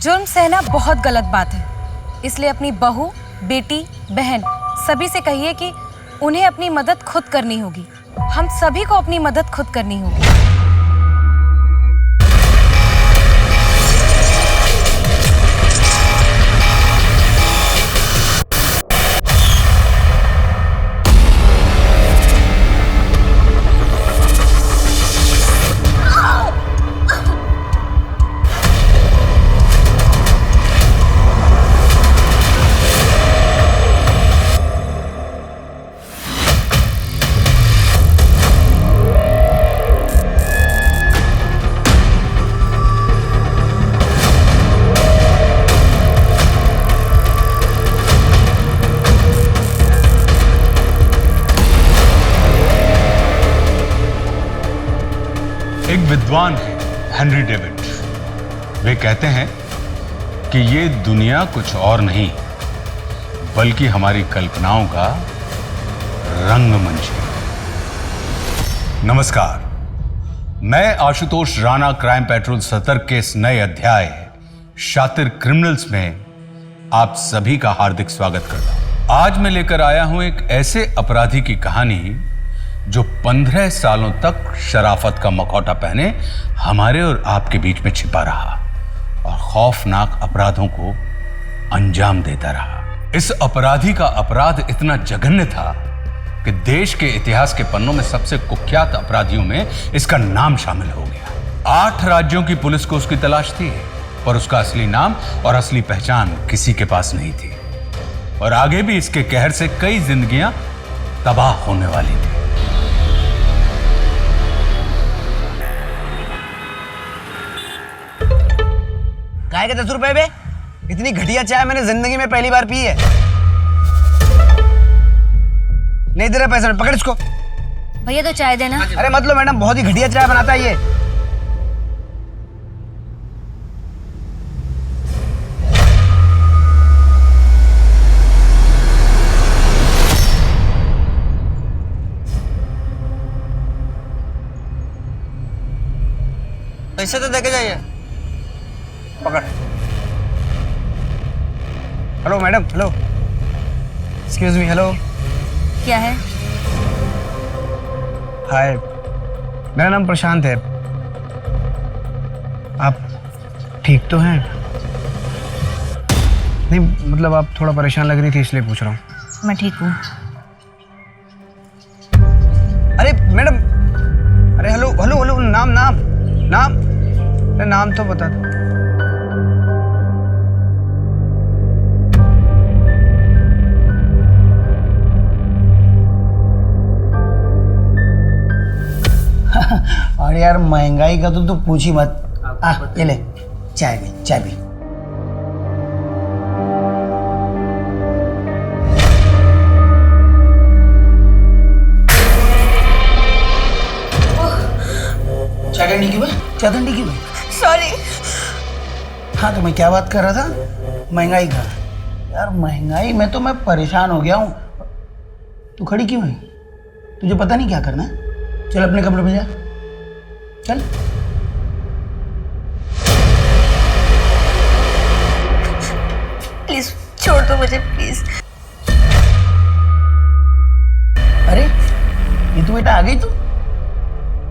जुर्म सहना बहुत गलत बात है, इसलिए अपनी बहू, बेटी, बहन सभी से कहिए कि उन्हें अपनी मदद खुद करनी होगी। हम सभी को अपनी मदद खुद करनी होगी। एक विद्वान है हेनरी डेविड। वे कहते हैं कि ये दुनिया कुछ और नहीं बल्कि हमारी कल्पनाओं का रंगमंच है। नमस्कार, मैं आशुतोष राणा क्राइम पेट्रोल सतर्क के इस नए अध्याय शातिर क्रिमिनल्स में आप सभी का हार्दिक स्वागत करता हूं। आज मैं लेकर आया हूं एक ऐसे अपराधी की कहानी जो 15 सालों तक शराफत का मखौटा पहने हमारे और आपके बीच में छिपा रहा और खौफनाक अपराधों को अंजाम देता रहा। इस अपराधी का अपराध इतना जघन्य था कि देश के इतिहास के पन्नों में सबसे कुख्यात अपराधियों में इसका नाम शामिल हो गया। 8 राज्यों की पुलिस को उसकी तलाश थी, पर उसका असली नाम और असली पहचान किसी के पास नहीं थी और आगे भी इसके कहर से कई जिंदगियां तबाह होने वाली थी। काय के 10 रुपए बे? इतनी घटिया चाय मैंने जिंदगी में पहली बार पी है। नहीं दे रहा पैसा, पकड़ इसको। भैया तो चाय देना। अरे मत लो मैडम, बहुत ही घटिया चाय बनाता है ये। पैसे तो देके जाइए। पकड़। Hello madam, hello, excuse me, hello. क्या है? हाय, मेरा नाम प्रशांत है। आप ठीक तो हैं? नहीं मतलब आप थोड़ा परेशान लग रही थी इसलिए पूछ रहा हूँ। मैं ठीक हूँ। अरे मैडम, अरे हेलो हेलो हेलो, नाम नाम नाम, अरे नाम तो बता दो। और यार महंगाई का तो पूछ ही मत। ये ले चाय भी, चाय भी। चाय ठंडी क्यों है? चाय ठंडी क्यों है? सॉरी। हाँ तो मैं क्या बात कर रहा था? महंगाई का। यार महंगाई में तो मैं परेशान हो गया हूँ। तू खड़ी क्यों है? तुझे पता नहीं क्या करना है? चल अपने कमरे में जा, चल। प्लीज छोड़ दो मुझे, प्लीज। अरे ये तू बेटा आ गई तू?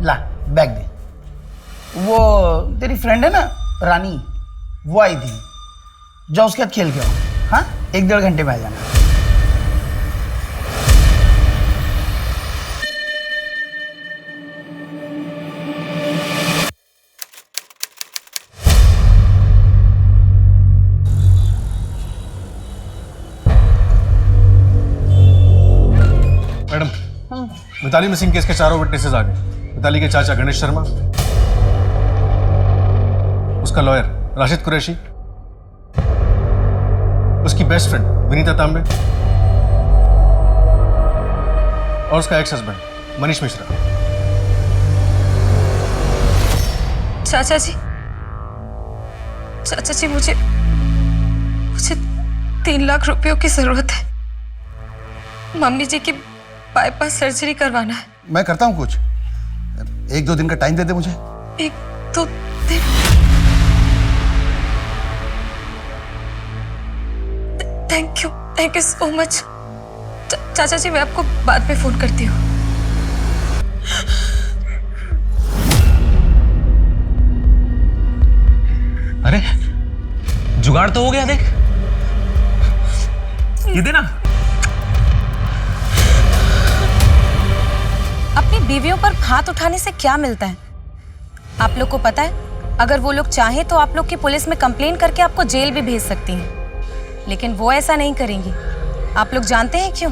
ला बैग दे। वो तेरी फ्रेंड है ना रानी, वो आई थी। जाओ उसके साथ खेल के आओ। हाँ 1-1.5 घंटे में आ जाना। मैडम, मिताली मिसिंग केस के 4 विटनेसेस आ गए। मिताली के चाचा गणेश शर्मा, उसका लॉयर राशिद कुरैशी, उसकी बेस्ट फ्रेंड विनीता तांबे और उसका एक्स हस्बैंड मनीष मिश्रा। चाचा जी मुझे 3 लाख रुपयों की जरूरत है। मम्मी जी की बाईपास सर्जरी करवाना है। मैं करता हूँ कुछ, 1-2 दिन का टाइम दे दे मुझे। 1-2 दिन? Thank you so much. चाचा जी मैं आपको बाद में फोन करती हूँ। अरे जुगाड़ तो हो गया, देख ये देना। अपनी बीवियों पर हाथ उठाने से क्या मिलता है? आप लोग को पता है, अगर वो लोग चाहें तो आप लोग की पुलिस में कंप्लेन करके आपको जेल भी भेज सकती हैं, लेकिन वो ऐसा नहीं करेंगी। आप लोग जानते हैं क्यों?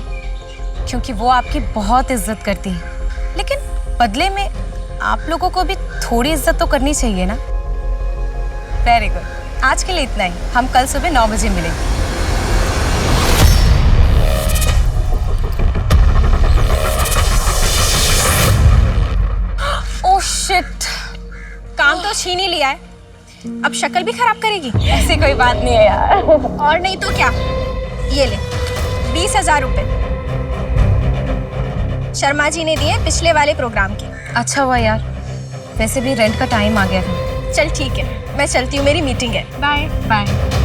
क्योंकि वो आपकी बहुत इज्जत करती हैं, लेकिन बदले में आप लोगों को भी थोड़ी इज्जत तो करनी चाहिए ना। वेरी गुड, आज के लिए इतना ही। हम कल सुबह 9 बजे मिलेंगे। ओह शिट, काम तो छीन ही लिया है, अब शक्ल भी खराब करेगी। ऐसी कोई बात नहीं है यार। और नहीं तो क्या, ये ले 20,000 रुपए शर्मा जी ने दिए पिछले वाले प्रोग्राम के। अच्छा हुआ यार, वैसे भी रेंट का टाइम आ गया था। चल ठीक है, मैं चलती हूँ, मेरी मीटिंग है। Bye bye.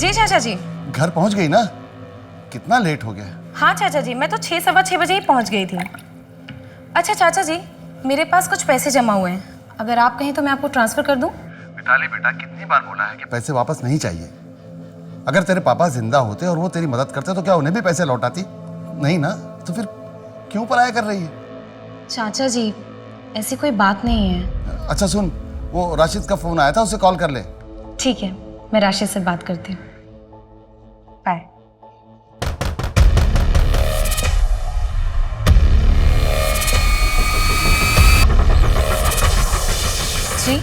जी चाचा जी। घर पहुंच गई ना? कितना लेट हो गया? हाँ चाचा जी, मैं तो 6 सवा 6 बजे ही पहुंच गई थी। अच्छा चाचा जी, मेरे पास कुछ पैसे जमा हुए हैं, अगर आप कहें तो मैं आपको ट्रांसफर कर दूं? मिताली बेटा, कितनी बार बोला है कि पैसे वापस नहीं चाहिए। अगर तेरे पापा जिंदा होते और वो तेरी मदद करते तो क्या उन्हें भी पैसे लौटाती? नहीं ना, तो फिर क्यों पराया कर रही है? चाचा जी ऐसी कोई बात नहीं है। अच्छा सुन, वो राशिद का फोन आया था, उसे कॉल कर ले। ठीक है, मैं राशिद से बात करती हूँ। बाय। जी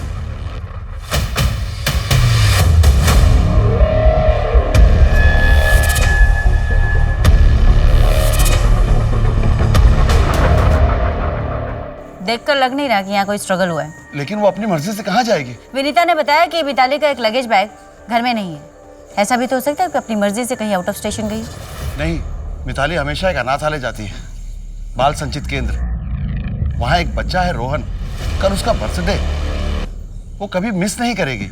देखकर लग नहीं रहा कि यहाँ कोई स्ट्रगल हुआ है। लेकिन वो अपनी मर्जी से कहाँ जाएगी? विनीता ने बताया कि मिताली का एक लगेज बैग घर में नहीं है। ऐसा भी तो हो सकता है कि अपनी मर्जी से कहीं आउट ऑफ स्टेशन गई। नहीं, मिताली हमेशा एक अनाथालय जाती है, बाल संचित केंद्र। वहाँ एक बच्चा है रोहन, कल उसका बर्थडे, वो कभी मिस नहीं करेगी।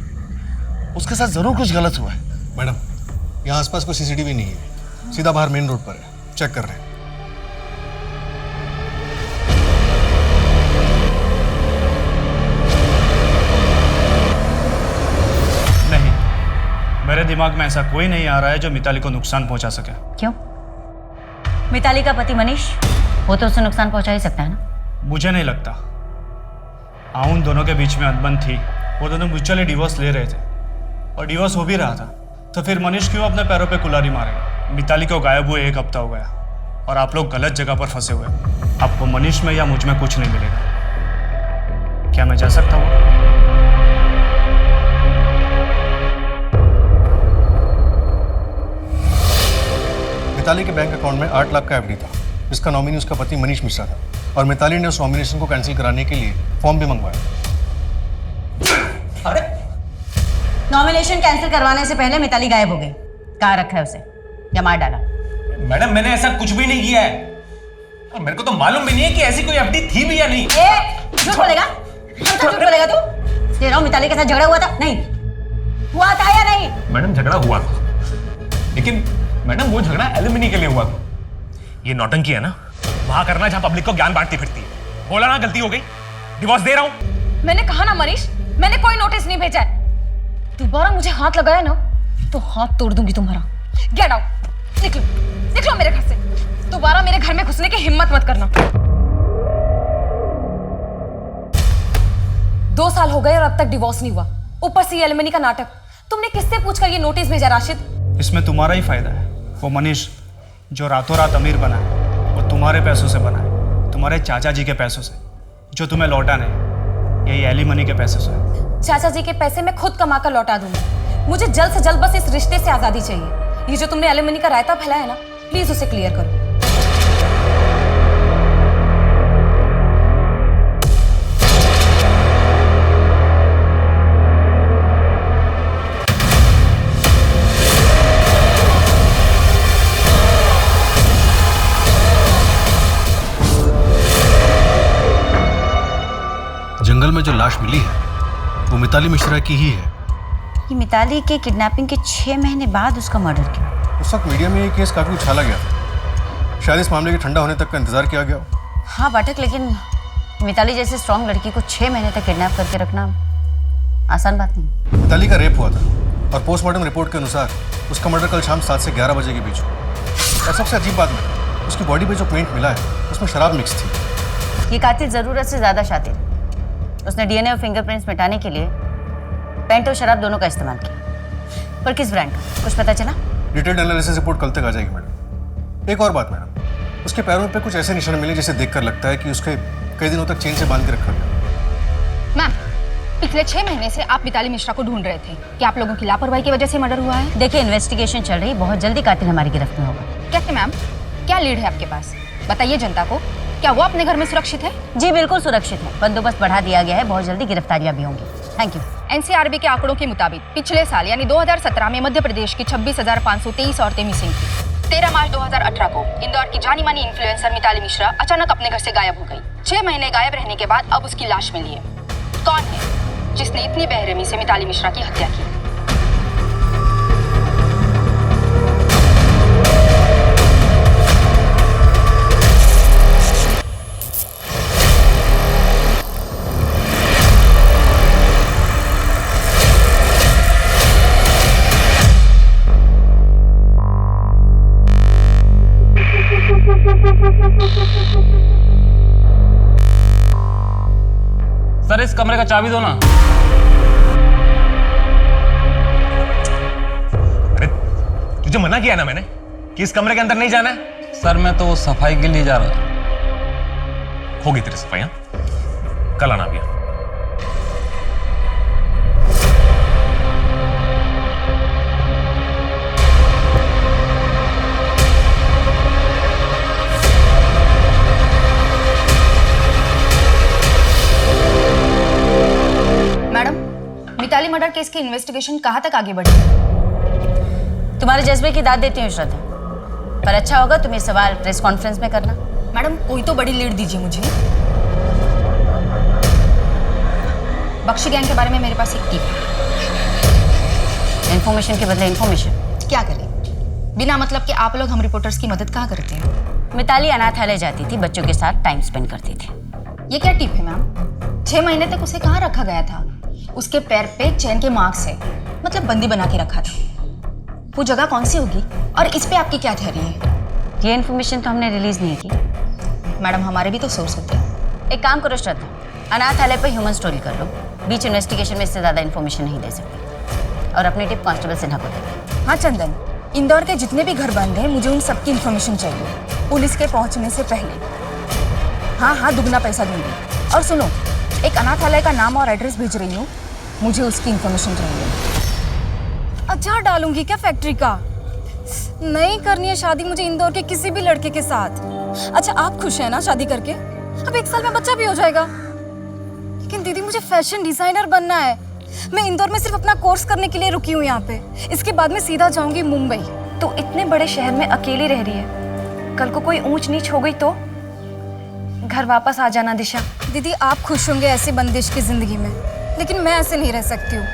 उसके साथ जरूर कुछ गलत हुआ है। मैडम, यहाँ आसपास कोई सीसीटीवी नहीं है, सीधा बाहर मेन रोड पर है, चेक कर रहे हैं। नहीं, मेरे दिमाग में ऐसा कोई नहीं आ रहा है जो मिताली को नुकसान पहुंचा सके। क्यों? मिताली का पति मनीष, वो तो उसे नुकसान पहुंचा ही सकता है ना। मुझे नहीं लगता। हाँ, उन दोनों के बीच में अनबन थी, वो दोनों म्यूचुअली डिवोर्स ले रहे थे और डिवोर्स हो भी रहा था, तो फिर मनीष क्यों अपने पैरों पे कुल्हाड़ी मारेगा? मिताली को गायब हुए 1 हफ्ता हो गया और आप लोग गलत जगह पर फंसे हुए। आपको मनीष में या मुझ में कुछ नहीं मिलेगा। क्या मैं जा सकता हूँ? मिताली के बैंक अकाउंट में 8 लाख का एफडी था, जिसका नॉमिनी उसका पति मनीष मिश्रा था, और मिताली ने उस नॉमिनेशन को कैंसिल कराने के लिए फॉर्म भी मंगवाया। अरे नॉमिनेशन कैंसिल करवाने से पहले मिताली गायब हो गई। कहाँ रखा है उसे या मार डाला? मैडम, मैंने ऐसा कुछ भी नहीं किया है और मेरे को तो मालूम भी नहीं है कि ऐसी कोई एफडी थी भी या नहीं। झूठ बोलेगा? झूठ बोलेगा तू? कह रहा हूँ मिताली के साथ झगड़ा हुआ था? नहीं हुआ था या नहीं? मैडम, झगड़ा हुआ था, लेकिन मैडम वो झगड़ा एलिमनी के लिए हुआ था। ये नौटंकी है ना वहां करना जहां पब्लिक को ज्ञान बांटती फिरती है। बोला ना, गलती हो गई, डिवोर्स दे रहा हूं। मैंने कहा ना मनीष, मैंने कोई नोटिस नहीं भेजा है। दोबारा मुझे हाथ लगाया ना तो हाथ तोड़ दूंगी तुम्हारा। गेट आउट, निकलो निकलो मेरे घर से। दोबारा मेरे घर में घुसने की हिम्मत मत करना। 2 साल हो गए और अब तक डिवोर्स नहीं हुआ, ऊपर से ये एलिमनी का नाटक। तुमने किससे पूछकर ये नोटिस भेजा राशिद? इसमें तुम्हारा ही फायदा है। वो मनीष जो रातों रात अमीर बना है वो तुम्हारे पैसों से बना है, तुम्हारे चाचा जी के पैसों से, जो तुम्हें लौटा नहीं, यही एलिमनी के पैसों से। चाचा जी के पैसे मैं खुद कमा कर लौटा दूंगी। मुझे जल्द से जल्द बस इस रिश्ते से आजादी चाहिए। ये जो तुमने एलिमनी का रायता फैलाया है ना, प्लीज उसे क्लियर करो। जंगल में जो लाश मिली है वो मिताली मिश्रा की ही है। ये मिताली के किडनैपिंग के 6 महीने बाद उसका मर्डर किया। उस वक्त मीडिया में ये केस काफी उछाला गया था। शायद इस मामले के ठंडा होने तक का इंतजार किया गया हो। हाँ पाठक, लेकिन मिताली जैसे स्ट्रांग लड़की को 6 महीने तक किडनैप करके रखना आसान बात नहीं। मिताली का रेप हुआ था और पोस्टमार्टम रिपोर्ट के अनुसार उसका मर्डर कल शाम 7 से 11 बजे के बीच हुआ। और सबसे अजीब बात है, उसकी बॉडी पे जो पेंट मिला है उसमें शराब मिक्स थी। ये कातिल जरूरत से ज्यादा शातिर। उसने डीएनए और फिंगरप्रिंट्स मिटाने के लिए पेंट और शराब दोनों का इस्तेमाल किया। पर किस ब्रांड का कुछ पता चला? डिटेल्ड एनालिसिस रिपोर्ट कल तक आ जाएगी मैडम। एक और बात मैडम, उसके पैरों पे कुछ ऐसे निशान मिले जिसे देखकर लगता है कि उसके कई दिनों तक चेन से बांध के रखा गया। मैम, पिछले 6 महीने से आप मिताली मिश्रा को ढूंढ रहे थे। क्या आप लोगों की लापरवाही की वजह से मर्डर हुआ है? देखिए, इन्वेस्टिगेशन चल रही, बहुत जल्दी कातिल हमारी गिरफ्त में होगा। कैसे मैम? क्या लीड है आपके पास? बताइए जनता को, क्या वो अपने घर में सुरक्षित है? जी बिल्कुल सुरक्षित है। बंदोबस्त बढ़ा दिया गया है, बहुत जल्दी गिरफ्तारियां भी होंगी। Thank you. एनसीआरबी के आंकड़ों के मुताबिक पिछले साल यानी 2017 में मध्य प्रदेश की 26,523 औरतें मिसिंग थी। 13 मार्च 2018 को इंदौर की जानी मानी इन्फ्लुएंसर मिताली मिश्रा अचानक अपने घर से गायब हो गई। 6 महीने गायब रहने के बाद अब उसकी लाश मिली है। कौन है जिसने इतनी बेरहमी से मिताली मिश्रा की हत्या की? सर इस कमरे का चाबी दो ना। अरे तुझे मना किया ना मैंने कि इस कमरे के अंदर नहीं जाना है। सर मैं तो सफाई के लिए जा रहा था। होगी तेरी सफाई, हाँ? कल आना भैया। मैडम, मिताली मर्डर केस की इन्वेस्टिगेशन कहाँ तक आगे बढ़ी? तुम्हारे जज्बे की दाद देती हूँ श्रद्धा, पर अच्छा होगा तुम ये सवाल प्रेस कॉन्फ्रेंस में करना। मैडम, कोई तो बड़ी लीड दीजिए मुझे। बख्शी गैंग के बारे में मेरे पास एक टिप है। इन्फॉर्मेशन के बदले इन्फॉर्मेशन। क्या करें? बिना मतलब के आप लोग हम रिपोर्टर्स की मदद कहाँ करते हैं? मिताली अनाथालय जाती थी, बच्चों के साथ टाइम स्पेंड करती थी। ये क्या टिप है मैम? 6 महीने तक उसे कहाँ रखा गया था? उसके पैर पे चैन के मार्क्स है, मतलब बंदी बना के रखा था। वो जगह कौन सी होगी? और इस पे आपकी क्या थ्योरी है? ये इन्फॉर्मेशन तो हमने रिलीज नहीं की। मैडम, हमारे भी तो सोर्स होते हैं। एक काम करो श्रद्धा, अनाथालय पर ह्यूमन स्टोरी कर लो। बीच इन्वेस्टिगेशन में इससे ज्यादा इन्फॉर्मेशन नहीं दे सकती। और अपनी टिप कांस्टेबल सिन्हा को दे। हाँ चंदन, इंदौर के जितने भी घर बंद हैं, मुझे उन सबकी इन्फॉर्मेशन चाहिए, पुलिस के पहुंचने से पहले। हाँ, दुगना पैसा दूंगी। और सुनो, एक अनाथालय का नाम और एड्रेस भेज रही हूँ, मुझे उसकी इन्फॉर्मेशन चाहिए। अचार डालूंगी क्या फैक्ट्री का? नहीं करनी है शादी मुझे इंदौर के किसी भी लड़के के साथ। अच्छा, आप खुश हैं ना शादी करके? अब 1 साल में बच्चा भी हो जाएगा। लेकिन दीदी, मुझे फैशन डिजाइनर बनना है। मैं इंदौर में सिर्फ अपना कोर्स करने के लिए रुकी हूँ यहाँ पे। इसके बाद मैं सीधा जाऊंगी मुंबई। तो इतने बड़े शहर में अकेली रह रही है, कल को कोई ऊंच नीच हो गई तो? घर वापस आ जाना दिशा। दीदी, आप खुश होंगे ऐसी बंदिश की जिंदगी में, लेकिन मैं ऐसे नहीं रह सकती हूँ।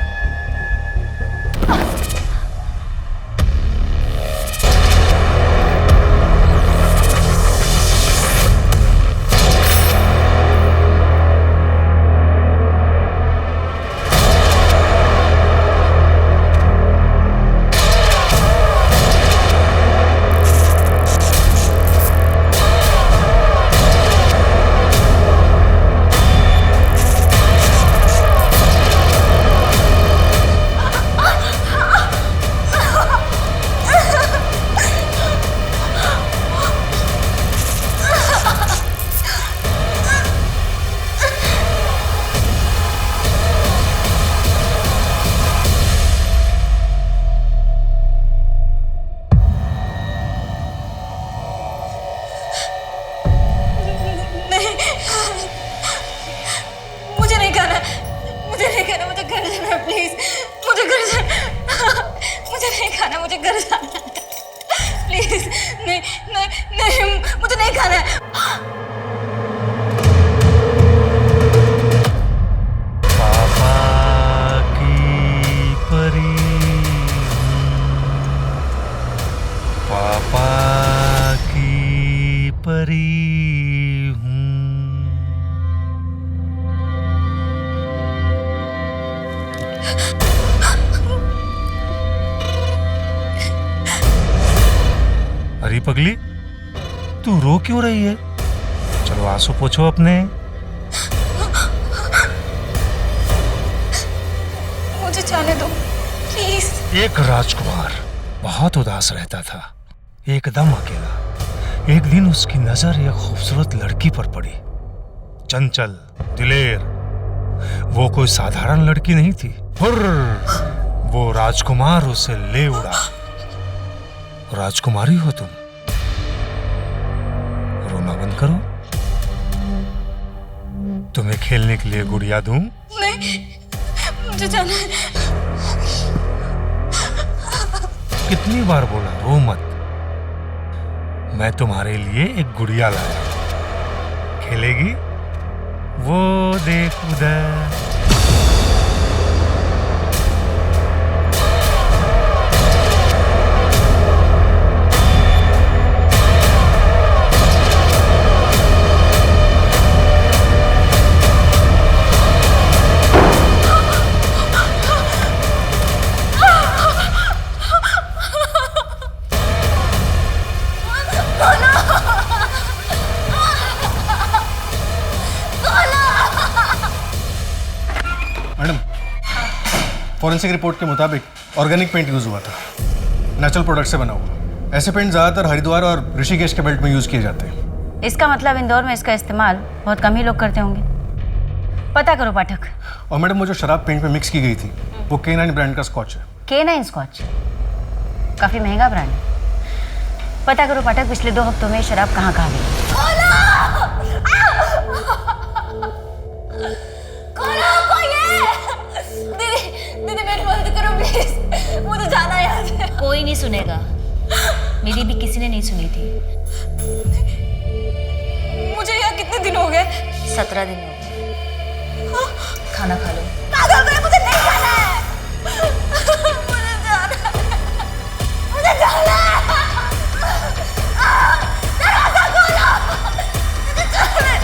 घर जाना प्लीज, मुझे घर जाना, मुझे नहीं खाना, मुझे घर जाना प्लीज, नहीं नहीं नहीं, मुझे नहीं खाना है। पापा की परी पापा की परी हूँ। अरे पगली, तू रो क्यों रही है? चलो आंसू पोछो अपने। मुझे जाने दो प्लीज। एक राजकुमार बहुत उदास रहता था, एकदम अकेला। एक दिन उसकी नजर एक खूबसूरत लड़की पर पड़ी, चंचल, दिलेर। वो कोई साधारण लड़की नहीं थी। हुर्र, वो राजकुमार उसे ले उड़ा। राजकुमारी हो तुम, रोना बंद करो। तुम्हें खेलने के लिए गुड़िया दूं? नहीं, मुझे जाना है। कितनी बार बोला रो मत। मैं तुम्हारे लिए एक गुड़िया लाया, खेलेगी? वो देख उधर। मैडम, फॉरेंसिक रिपोर्ट के मुताबिक ऑर्गेनिक पेंट यूज हुआ था, नेचुरल प्रोडक्ट से बना हुआ। ऐसे पेंट ज़्यादातर हरिद्वार और ऋषिकेश के बेल्ट में यूज किए जाते हैं। इसका मतलब इंदौर में इसका इस्तेमाल बहुत कम ही लोग करते होंगे। पता करो पाठक। और मैडम, वो जो शराब पेंट में मिक्स की गई थी वो K9 ब्रांड का स्कॉच है। K9 स्कॉच काफी महंगा ब्रांड है। पता करो पाठक, पिछले 2 हफ्तों में शराब कहाँ कहाँ गई। दीदी मेरी मदद करो प्लीज, मुझे जाना है यहाँ से। कोई नहीं सुनेगा, मेरी भी किसी ने नहीं सुनी थी। मुझे यहाँ कितने दिन हो गए? 17 दिन हो गए। खाना खा लो। मुझे नहीं जाना है। मुझे जाना है, मुझे जाना है। दरवाजा खोलो, मुझे जाना है।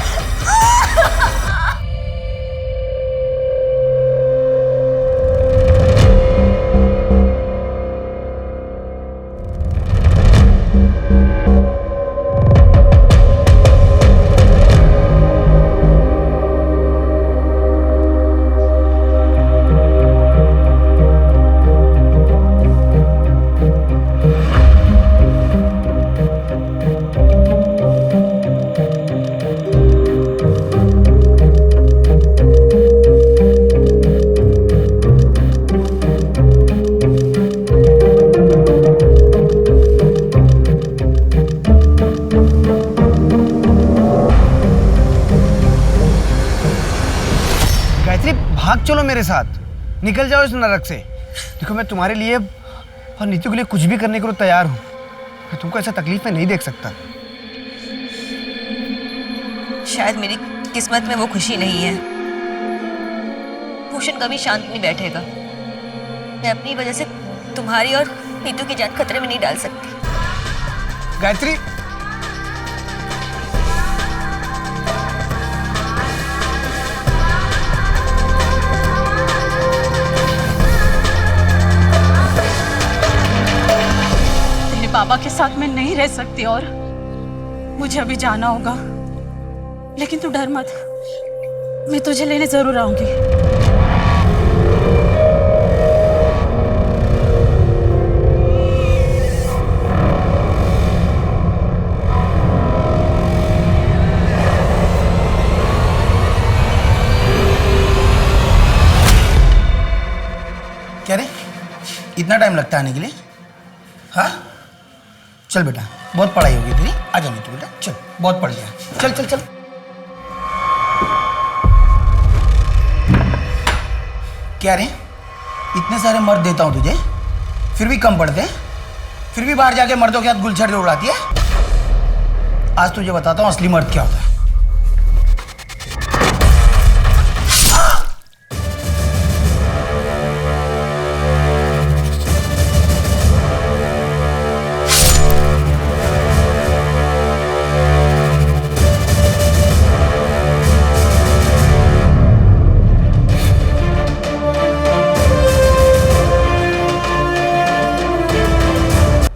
भाग चलो मेरे साथ, निकल जाओ इस नरक से। देखो, मैं तुम्हारे लिए और नीतू के लिए कुछ भी करने के लिए तैयार हूँ। मैं तुमको ऐसा तकलीफ में नहीं देख सकता। शायद मेरी किस्मत में वो खुशी नहीं है। भूषण कभी शांत नहीं बैठेगा। मैं अपनी वजह से तुम्हारी और नीतू की जान खतरे में नहीं डाल सकती। गायत्री, बाबा के साथ मैं नहीं रह सकती और मुझे अभी जाना होगा। लेकिन तू डर मत, मैं तुझे लेने जरूर आऊंगी। क्या रे, इतना टाइम लगता है आने के लिए? हाँ, चल बेटा, बहुत पढ़ाई होगी तेरी। आ जाओ नीतू बेटा, चल, बहुत पढ़ लिया। चल चल चल। क्या रे, इतने सारे मर्द देता हूँ तुझे, फिर भी कम पड़ते हैं? फिर भी बाहर जाके मर्दों के साथ गुलछड़ उड़ाती है? आज तुझे बताता हूँ असली मर्द क्या होता है।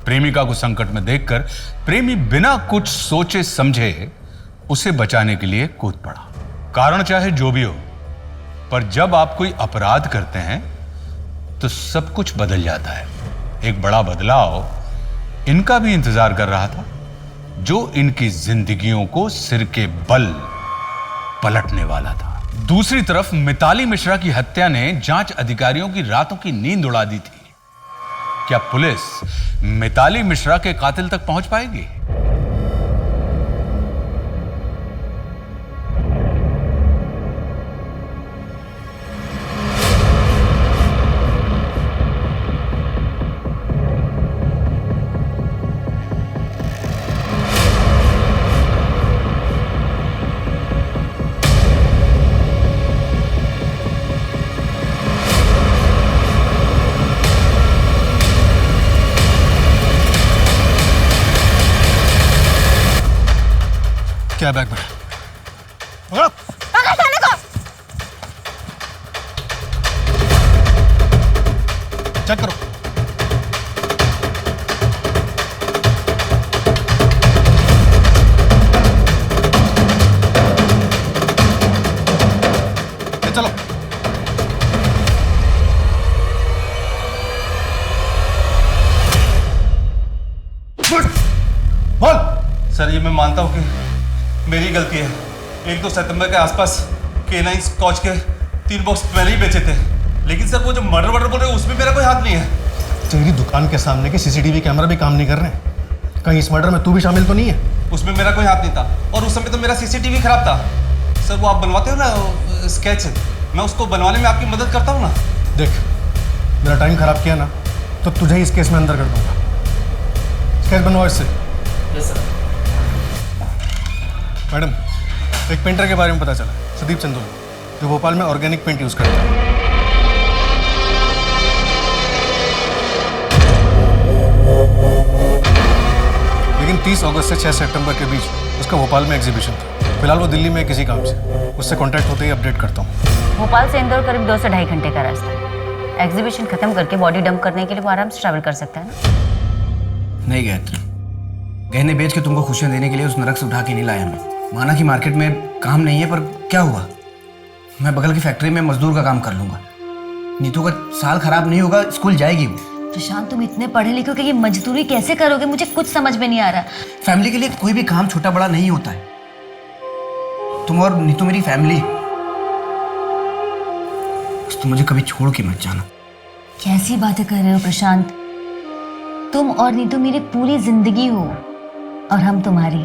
प्रेमिका को संकट में देखकर प्रेमी बिना कुछ सोचे समझे उसे बचाने के लिए कूद पड़ा। कारण चाहे जो भी हो, पर जब आप कोई अपराध करते हैं तो सब कुछ बदल जाता है। एक बड़ा बदलाव इनका भी इंतजार कर रहा था, जो इनकी जिंदगियों को सिर के बल पलटने वाला था। दूसरी तरफ मिताली मिश्रा की हत्या ने जांच अधिकारियों की रातों की नींद उड़ा दी थी। क्या पुलिस मिताली मिश्रा के कातिल तक पहुंच पाएगी? क्या बैग में? चेक करो। चलो बोल। सर ये मैं मानता हूँ कि मेरी गलती है। 1-2 सितंबर के आसपास K9 स्कॉच के 3 बॉक्स पहले ही बेचे थे, लेकिन सर वो जो मर्डर बोल रहे हैं उसमें मेरा कोई हाथ नहीं है। तेरी दुकान के सामने के सीसीटीवी कैमरा भी काम नहीं कर रहे हैं। कहीं इस मर्डर में तू भी शामिल तो नहीं है? उसमें मेरा कोई हाथ नहीं था, और उस समय तो मेरा सीसीटीवी खराब था। सर वो आप बनवाते हो ना स्केच, मैं उसको बनवाने में आपकी मदद करता हूँ ना। देख, मेरा टाइम खराब किया ना तो तुझे ही इस केस में अंदर कर दूंगा। स्केच बनवाओ इससे। Yes sir. मैडम, एक पेंटर के बारे में पता चला, सुदीप चंदोल, जो भोपाल में ऑर्गेनिक पेंट यूज करता है। लेकिन 30 अगस्त से 6 सितंबर के बीच उसका भोपाल में एग्जीबिशन था। फिलहाल वो दिल्ली में किसी काम से, उससे कांटेक्ट होते ही अपडेट करता हूँ। भोपाल से इंदौर करीब 2 से ढाई घंटे का रास्ता है। एग्जीबिशन खत्म करके बॉडी डंप करने के लिए वो आराम से ट्रैवल कर सकता है ना? नहीं गायत्री, गहने बेच के तुमको खुशियां देने के लिए उस नरक से उठा के नहीं लाया मैं। माना कि मार्केट में काम नहीं है, पर क्या हुआ, मैं बगल की फैक्ट्री में मजदूर का काम कर लूंगा। नीतू का साल खराब नहीं होगा, स्कूल जाएगी वो। प्रशांत, तुम इतने पढ़े लिखे हो कि ये मजदूरी कैसे करोगे? मुझे कुछ समझ में नहीं आ रहा। फैमिली के लिए कोई भी काम छोटा बड़ा नहीं होता है। तुम और नीतू मेरी फैमिली, तुम मुझे कभी छोड़ के मत जाना। कैसी बातें कर रहे हो प्रशांत? तुम और नीतू मेरी पूरी जिंदगी हो और हम तुम्हारी।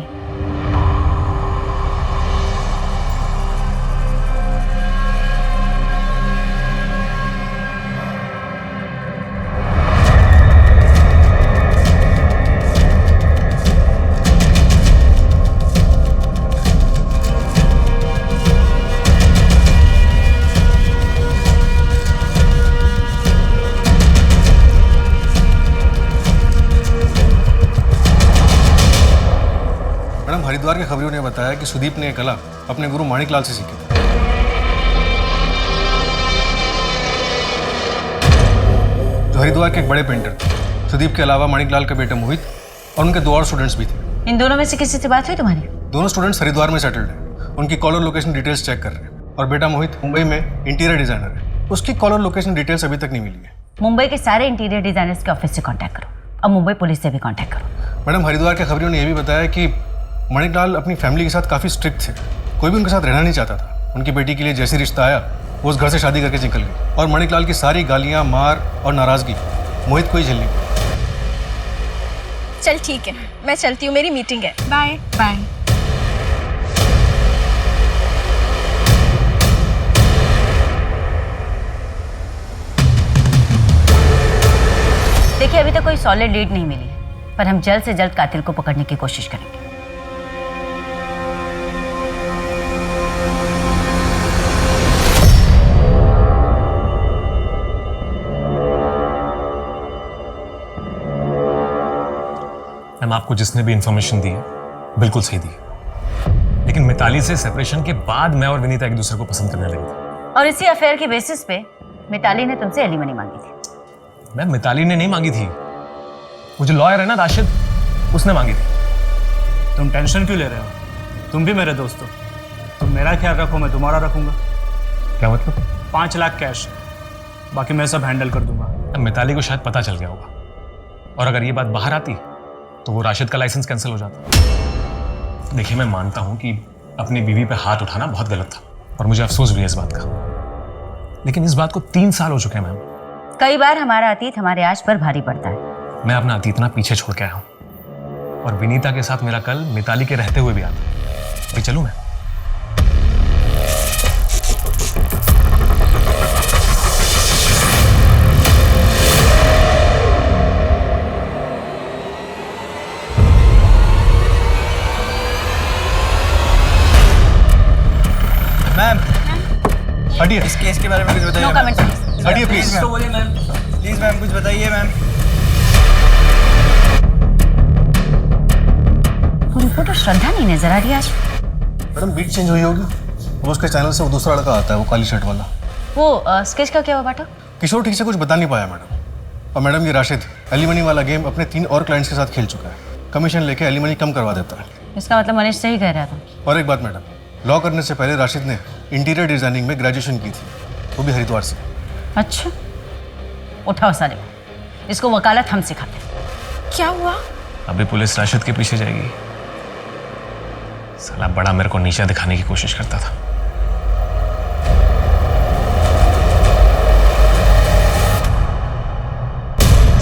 हरिद्वार के खबरियों ने बताया कि सुदीप ने यह कला अपने गुरु माणिकलाल से सीखी थी। जो हरिद्वार के एक बड़े पेंटर थे। सुदीप के अलावा माणिकलाल का बेटा मोहित और उनके 2 और स्टूडेंट्स भी थे। इन दोनों में से किसी से बात हुई तुम्हारी? दोनों स्टूडेंट्स हरिद्वार में सेटल्ड हैं। उनकी कॉलर लोकेशन डिटेल्स चेक कर रहे हैं, और बेटा मोहित मुंबई में इंटीरियर डिजाइनर है। उसकी कॉलर लोकेशन डिटेल्स अभी तक नहीं मिली है। मुंबई के सारे इंटीरियर डिजाइनर्स के ऑफिस से कांटेक्ट करो और मुंबई पुलिस से भी कांटेक्ट करो। मैडम, हरिद्वार के खबरियों ने यह भी बताया कि माणिकलाल अपनी फैमिली के साथ काफ़ी स्ट्रिक्ट थे। कोई भी उनके साथ रहना नहीं चाहता था। उनकी बेटी के लिए जैसे रिश्ता आया वो उस घर से शादी करके निकल गई, और माणिकलाल की सारी गालियाँ, मार और नाराज़गी मोहित को ही झेलनी पड़ी। चल ठीक है, मैं चलती हूँ, मेरी मीटिंग है। Bye bye. देखिए, अभी तक कोई सॉलिड लीड नहीं मिली है, पर हम जल्द से जल्द कातिल को पकड़ने की कोशिश करेंगे। मैम, आपको जिसने भी इंफॉर्मेशन दी है बिल्कुल सही दी है, लेकिन मिताली से सेपरेशन के बाद मैं और विनीता एक दूसरे को पसंद करने लगे थे। और इसी अफेयर के बेसिस पे मिताली ने तुमसे एलिमनी मांगी थी। मैम, मिताली ने नहीं मांगी थी, वो जो लॉयर है ना राशिद, उसने मांगी थी। तुम टेंशन क्यों ले रहे हो? तुम भी मेरे दोस्त हो। तुम मेरा ख्याल रखो, मैं तुम्हारा रखूंगा। क्या मतलब? 5 लाख कैश, बाकी मैं सब हैंडल कर दूंगा। अब मिताली को शायद पता चल गया होगा, और अगर ये बात बाहर आती तो वो राशिद का लाइसेंस कैंसिल हो जाता। देखिए, मैं मानता हूं कि अपनी बीवी पे हाथ उठाना बहुत गलत था, और मुझे अफसोस भी है इस बात का, लेकिन इस बात को 3 साल हो चुके हैं मैम। कई बार हमारा अतीत हमारे आज पर भारी पड़ता है। मैं अपना अतीत ना पीछे छोड़ के आया हूं, और विनीता के साथ मेरा कल मिताली के रहते हुए भी आता। भाई चलूं मैं? मैम, हटिए। इस केस के बारे में कुछ बताइए। No comment please. हटिए प्लीज। प्लीज मैम, कुछ बताइए मैम। वो रिपोर्टर श्रद्धा नहीं नजर आ रही आज। मैडम, बीट चेंज हुई होगी। वो उसके चैनल से वो दूसरा लड़का आता है, वो काली शर्ट वाला। वो स्केच का क्या हुआ बेटा? किशोर ठीक से कुछ बता नहीं पाया मैडम। और मैडम, ये राशिद एलिमनी वाला गेम अपने 3 और क्लाइंट्स के साथ खेल चुका है। कमीशन लेके एलिमनी कम करवा देता है। इसका मतलब मनीष सही कह रहा था। और एक बात मैडम, लॉ करने से पहले राशिद ने इंटीरियर डिजाइनिंग में ग्रेजुएशन की थी, वो भी हरिद्वार से। अच्छा, उठाओ साले को। इसको वकालत हम सिखाते हैं। क्या हुआ? अभी पुलिस राशिद के पीछे जाएगी। साला बड़ा मेरे को नीचा दिखाने की कोशिश करता था।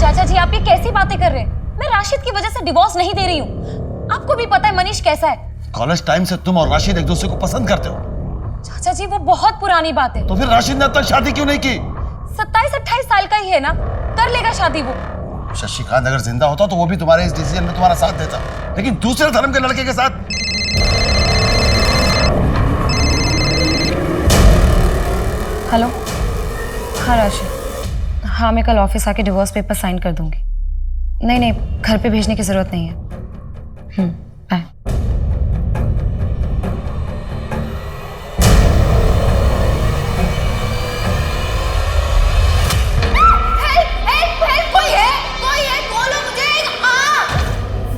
चाचा जी, आप ये कैसी बातें कर रहे हैं? मैं राशिद की वजह से डिवोर्स नहीं दे रही हूँ। आपको भी पता है मनीष कैसा है। कॉलेज टाइम से तुम और राशिद एक दूसरे को पसंद करते हो। चाचा जी, वो बहुत पुरानी बात है। तो फिर राशिद ने अब तक शादी क्यों नहीं की? 27-28 साल का ही है ना, कर लेगा शादी वो। शशिकांत अगर जिंदा होता तो वो भी तुम्हारे इस डिसीजन में तुम्हारा साथ देता, लेकिन दूसरे धर्म के लड़के के साथ। हेलो। हाँ राशिद, हाँ मैं कल ऑफिस आके डिवोर्स पेपर साइन कर दूंगी। नहीं, घर पे भेजने की जरूरत नहीं है। बाय।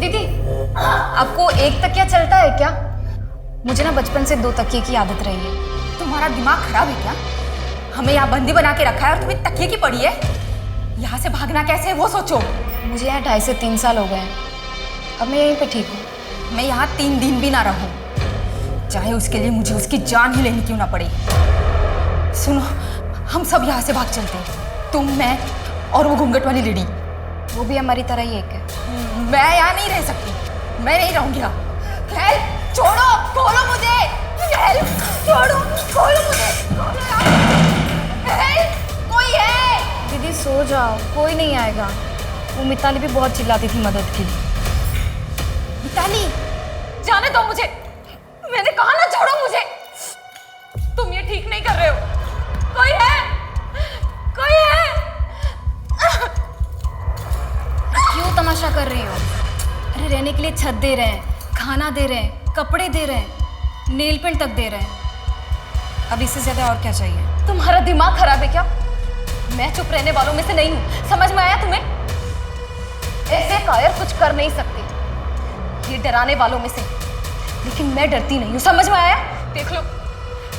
दीदी, आपको एक तकिया चलता है क्या? मुझे ना बचपन से 2 तकिए की आदत रही है। तुम्हारा दिमाग खराब है क्या? हमें यहाँ बंदी बना के रखा है और तुम्हें तकिए की पड़ी है। यहाँ से भागना कैसे है वो सोचो। मुझे यहाँ 2.5 से 3 साल हो गए हैं। अब मैं यहीं पे ठीक हूँ। मैं यहाँ 3 दिन भी ना रहूँ, चाहे उसके लिए मुझे उसकी जान ही लेनी क्यों ना पड़े। सुनो, हम सब यहाँ से भाग चलते हैं, तुम, मैं और वो घूंघट वाली लेडी। वो भी हमारी तरह ही एक है। मैं यहाँ नहीं रह सकती, मैं नहीं रहूँगी यहाँ। हेल्प, छोड़ो, खोलो मुझे। हेल्प, छोड़ो, खोलो मुझे। हेल्प, कोई है? दीदी सो जाओ, कोई नहीं आएगा। वो मिताली भी बहुत चिल्लाती थी मदद के लिए। मिताली, जाने दो मुझे। मैंने कहा ना छोड़ो मुझे। तुम ये ठीक नहीं कर रहे हो। कोई है? कोई है? क्यों तमाशा कर रही हो? अरे रहने के लिए छत दे रहे हैं, खाना दे रहे हैं, कपड़े दे रहे हैं, नेल पेंट तक दे रहे हैं। अब इससे ज्यादा और क्या चाहिए? तुम्हारा दिमाग खराब है क्या? मैं चुप रहने वालों में से नहीं हूँ, समझ में आया तुम्हें? ऐसे कायर कुछ कर नहीं सकते, ये डराने वालों में से। लेकिन मैं डरती नहीं हूँ, समझ में आया? देख लो,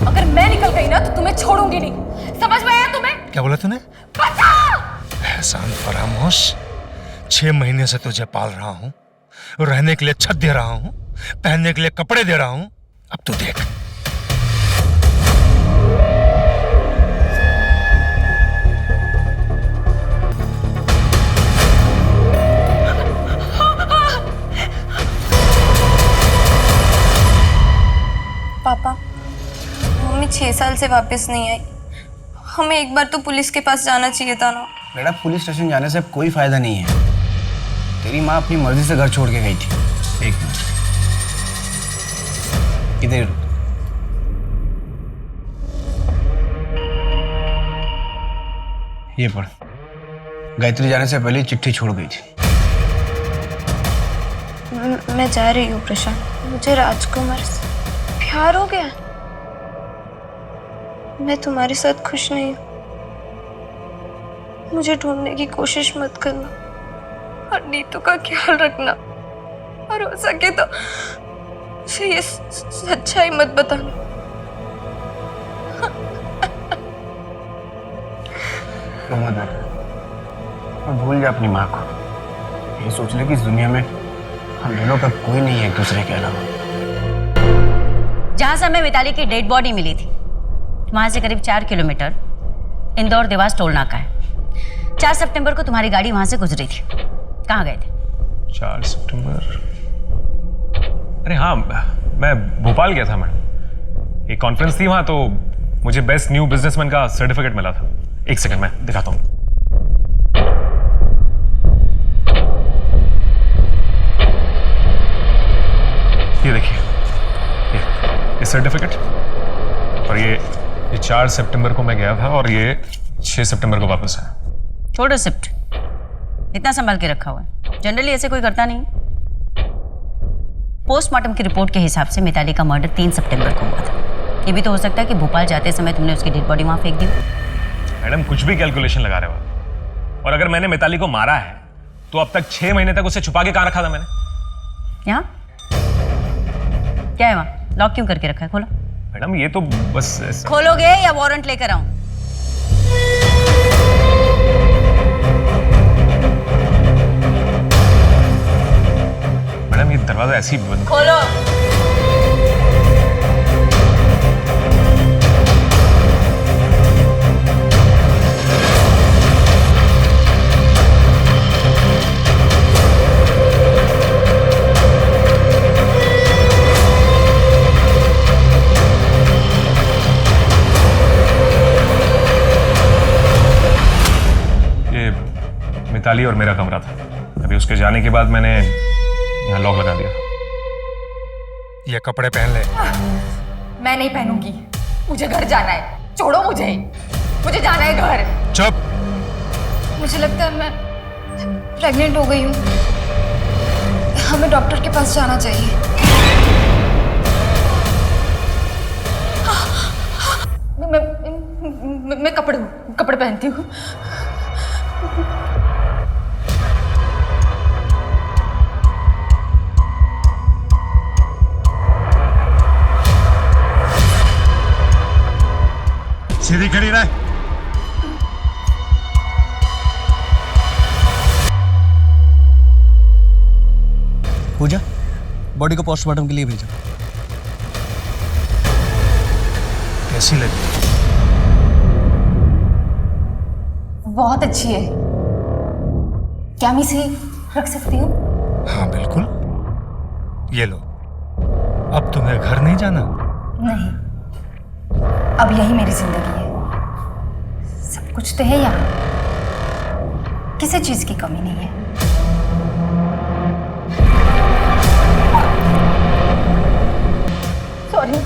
अगर मैं निकल गई ना तो तुम्हें छोड़ूंगी नहीं, समझ में आया तुम्हें? क्या बोला तूने? बचा! एहसान फरामोश, 6 महीने से तुझे पाल रहा हूँ, रहने के लिए छत दे रहा हूँ, पहनने के लिए कपड़े दे रहा हूँ। अब तू देख। पापा, मम्मी 6 साल से वापस नहीं आई। हमें एक बार तो पुलिस के पास जाना चाहिए था ना। बेटा पुलिस स्टेशन जाने से अब कोई फायदा नहीं है। तेरी माँ अपनी मर्जी से घर छोड़ के गई थी। एक मिनट, इधर रुक। ये पढ़। गायत्री जाने से पहले चिट्ठी छोड़ गई थी। मैं जा रही हूँ प्रशांत, मुझे राजकुमार से प्यार हो गया। मैं तुम्हारे साथ खुश नहीं हूँ। मुझे ढूंढने की कोशिश मत करना और नीतू का ख्याल रखना, और हो सके तो उसे ये सच्चाई मत बताना। तो मत बेटा, और भूल जा अपनी माँ को। ये सोच ले कि इस दुनिया में हम दोनों का कोई नहीं है एक दूसरे के अलावा। जहां से हमें मिताली की डेड बॉडी मिली थी वहां से करीब 4 किलोमीटर इंदौर देवास टोल नाका है। 4 सितंबर को तुम्हारी गाड़ी वहां से गुजरी थी। कहाँ गए थे? 4 सितंबर, अरे हाँ, मैं भोपाल गया था मैडम। एक कॉन्फ्रेंस थी वहाँ, तो मुझे बेस्ट न्यू बिजनेसमैन का सर्टिफिकेट मिला था। एक सेकंड मैं दिखाता हूँ। ये देखिए, ये सर्टिफिकेट, और ये 4 सितंबर को मैं गया था और ये 6 सितंबर को वापस आया। छोड़ो शिफ्ट, इतना संभाल के रखा हुआ है। जनरली ऐसे कोई करता नहीं। पोस्टमार्टम की रिपोर्ट के हिसाब से मिताली का मर्डर 3 सितंबर को हुआ था। ये भी तो हो सकता है कि भोपाल जाते समय तुमने उसकी डेड बॉडी वहां फेंक दी। मैडम कुछ भी कैलकुलेशन लगा रहे हो आप। और अगर मैंने मिताली को मारा है तो अब तक 6 महीने तक उसे छुपा के कहाँ रखा था मैंने? यहाँ क्या है? वहां लॉक क्यों करके रखा है? खोलो। मैडम ये तो बस खोलोगे या वारंट लेकर आऊं? मैडम ये दरवाजा ऐसे ही बंद। खोलो। मिताली और मेरा कमरा था। अभी उसके जाने के बाद मैंने यहाँ लॉक लगा दिया। ये कपड़े पहन ले। मैं नहीं पहनूंगी, मुझे घर जाना है। छोड़ो मुझे जाना है घर। चुप। मुझे लगता है मैं प्रेग्नेंट हो गई हूँ। हमें डॉक्टर के पास जाना चाहिए। मैं कपड़े पहनती हूँ। सीधी खड़ी रह। पूजा, बॉडी को पोस्टमार्टम के लिए भेजा। कैसी लगी? बहुत अच्छी है। क्या मैं इसे रख सकती हूँ? हाँ बिल्कुल, ये लो। अब तुम्हें घर नहीं जाना? नहीं, अब यही मेरी जिंदगी है। सब कुछ तो है यहाँ, किसी चीज की कमी नहीं है। सॉरी।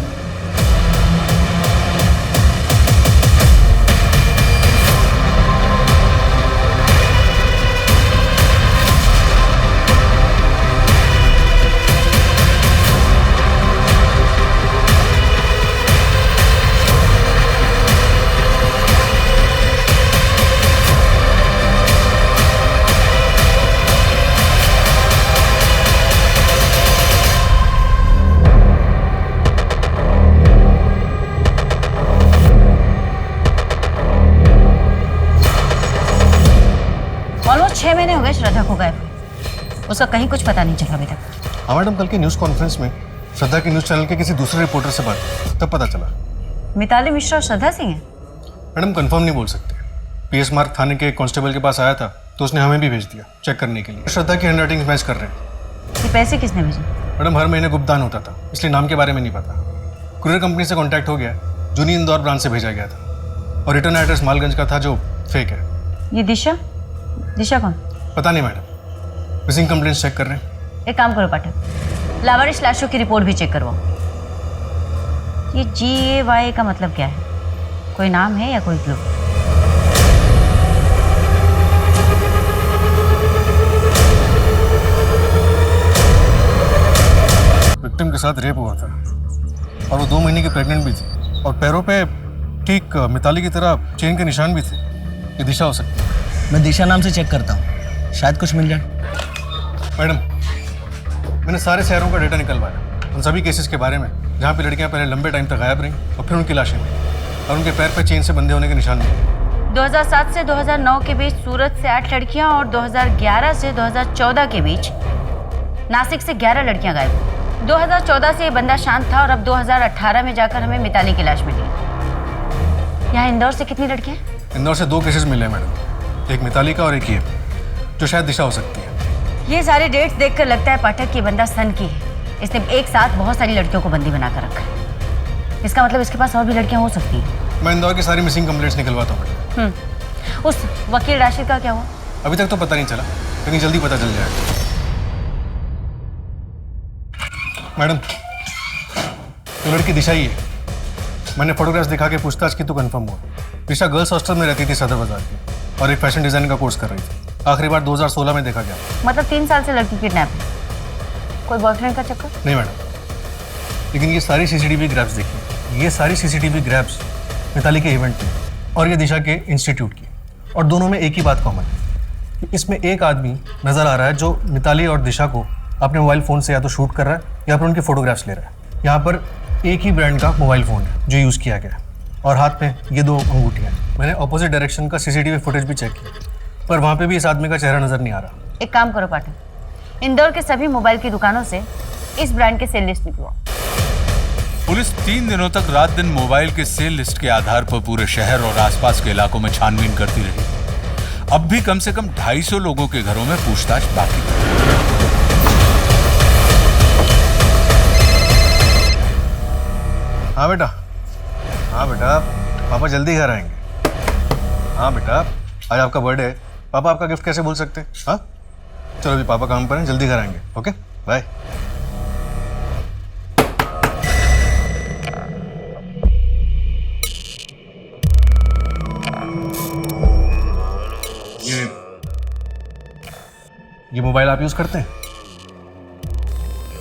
ऑलमोस्ट 6 महीने हो गए श्रद्धा को गायब हुए। उसका कहीं कुछ पता नहीं चला अभी तक। हाँ मैडम, कल की न्यूज़ कॉन्फ्रेंस में श्रद्धा के न्यूज़ चैनल के किसी दूसरे रिपोर्टर से बात हुई, तब पता चला। मिताली मिश्रा और श्रद्धा सिंह हैं? मैडम कंफर्म नहीं बोल सकते। पीएस मार्ग थाने के कांस्टेबल के पास आया था तो उसने हमें भी भेज दिया चेक करने के लिए। श्रद्धा की हैंडराइटिंग मैच कर रहे हैं। ये पैसे किसने भेजे? मैडम हर महीने गुप्तदान होता था, इसलिए नाम के बारे में नहीं पता। कुरियर कंपनी से कांटेक्ट हो गया, जूनी इंदौर ब्रांच से भेजा गया था और रिटर्न एड्रेस मालगंज का था जो फेक है। ये दिशा दिशा कौन? पता नहीं मैडम, मिसिंग कंप्लेंट्स चेक कर रहे हैं। एक काम करो पाठक, लावारिस लाशों की रिपोर्ट भी चेक करवाओ। ये GAY का मतलब क्या है? कोई नाम है या कोई क्लू? विक्टिम के साथ रेप हुआ था और वो 2 महीने की प्रेग्नेंट भी थी और पैरों पे ठीक मिताली की तरह चेन के निशान भी थे। ये दिशा हो सकती है। मैं दिशा नाम से चेक करता हूँ, शायद कुछ मिल जाए। मैडम, मैंने सारे शहरों का डेटा निकलवाया उन सभी केसेस के बारे में जहाँ पे लड़कियाँ पहले लंबे टाइम तक गायब रहीं और फिर उनकी लाशें मिली और उनके पैर पे चेन से बंधे होने के निशान मिले। 2007 से 2009 के बीच सूरत से 8 लड़कियां और 2011 से 2014 के बीच नासिक से 11 लड़कियां गायब। 2014 से ये बंदा शांत था और अब 2018 में जाकर हमें मिताली की लाश मिली। यहाँ इंदौर से कितनी लड़कियां? इंदौर से 2 केसेस मिले मैडम, एक मिताली का और एक ये जो शायद दिशा हो सकती है। ये सारे डेट्स देखकर लगता है पाठक कि बंदा सन की है। इसने एक साथ बहुत सारी लड़कियों को बंदी बनाकर रखा है। इसका मतलब इसके पास और भी लड़कियां हो सकती हैं। मैं इंदौर की सारी मिसिंग कंप्लेंट्स निकलवाता हूँ मैडम। उस वकील राशिद का क्या हुआ? अभी तक तो पता नहीं चला, लेकिन जल्दी पता चल जाएगा। मैडम, तो लड़की दिशा ही है। मैंने फोटोग्राफ्स दिखा के पूछताछ की तो कंफर्म हुआ। दिशा गर्ल्स हॉस्टल में रहती थी सदर बाजार की और एक फैशन डिजाइनिंग का कोर्स कर रही थी। आखिरी बार 2016 में देखा गया। मतलब 3 साल से लड़की किडनैप है। कोई बॉयफ्रेंड का चक्कर? नहीं मैडम, लेकिन ये सारी CCTV ग्रैप्स देखिए। ये सारी CCTV ग्रैप्स मिताली के इवेंट की और ये दिशा के इंस्टीट्यूट की, और दोनों में एक ही बात कॉमन है कि इसमें एक आदमी नजर आ रहा है जो मिताली और दिशा को अपने मोबाइल फ़ोन से या तो शूट कर रहा है या फिर उनके फोटोग्राफ्स ले रहा है। यहाँ पर एक ही ब्रांड का मोबाइल फ़ोन है जो यूज़ किया गया है और हाथ में ये 2 अंगूठियाँ हैं। मैंने ऑपोजिट डायरेक्शन का CCTV फुटेज भी चेक किया, पर वहाँ पे भी इस आदमी का चेहरा नज़र नहीं आ रहा। एक काम करो पाठक, इंदौर के सभी मोबाइल की दुकानों से इस ब्रांड के सेल लिस्ट निकलवाओ। पुलिस 3 दिनों तक रात दिन मोबाइल के सेल लिस्ट के आधार पर पूरे शहर और आसपास के इलाकों में छानबीन करती रही। अब भी कम से कम 250 लोगों के घरों में पूछताछ बाकी है। हाँ बेटा, हाँ बेटा, पापा जल्दी घर आएंगे। हाँ बेटा, आज आपका बर्थडे है, पापा आपका गिफ्ट कैसे भूल सकते हैं? हाँ चलो, अभी पापा काम पर हैं, जल्दी घर आएंगे। Okay bye. ये मोबाइल आप यूज करते हैं?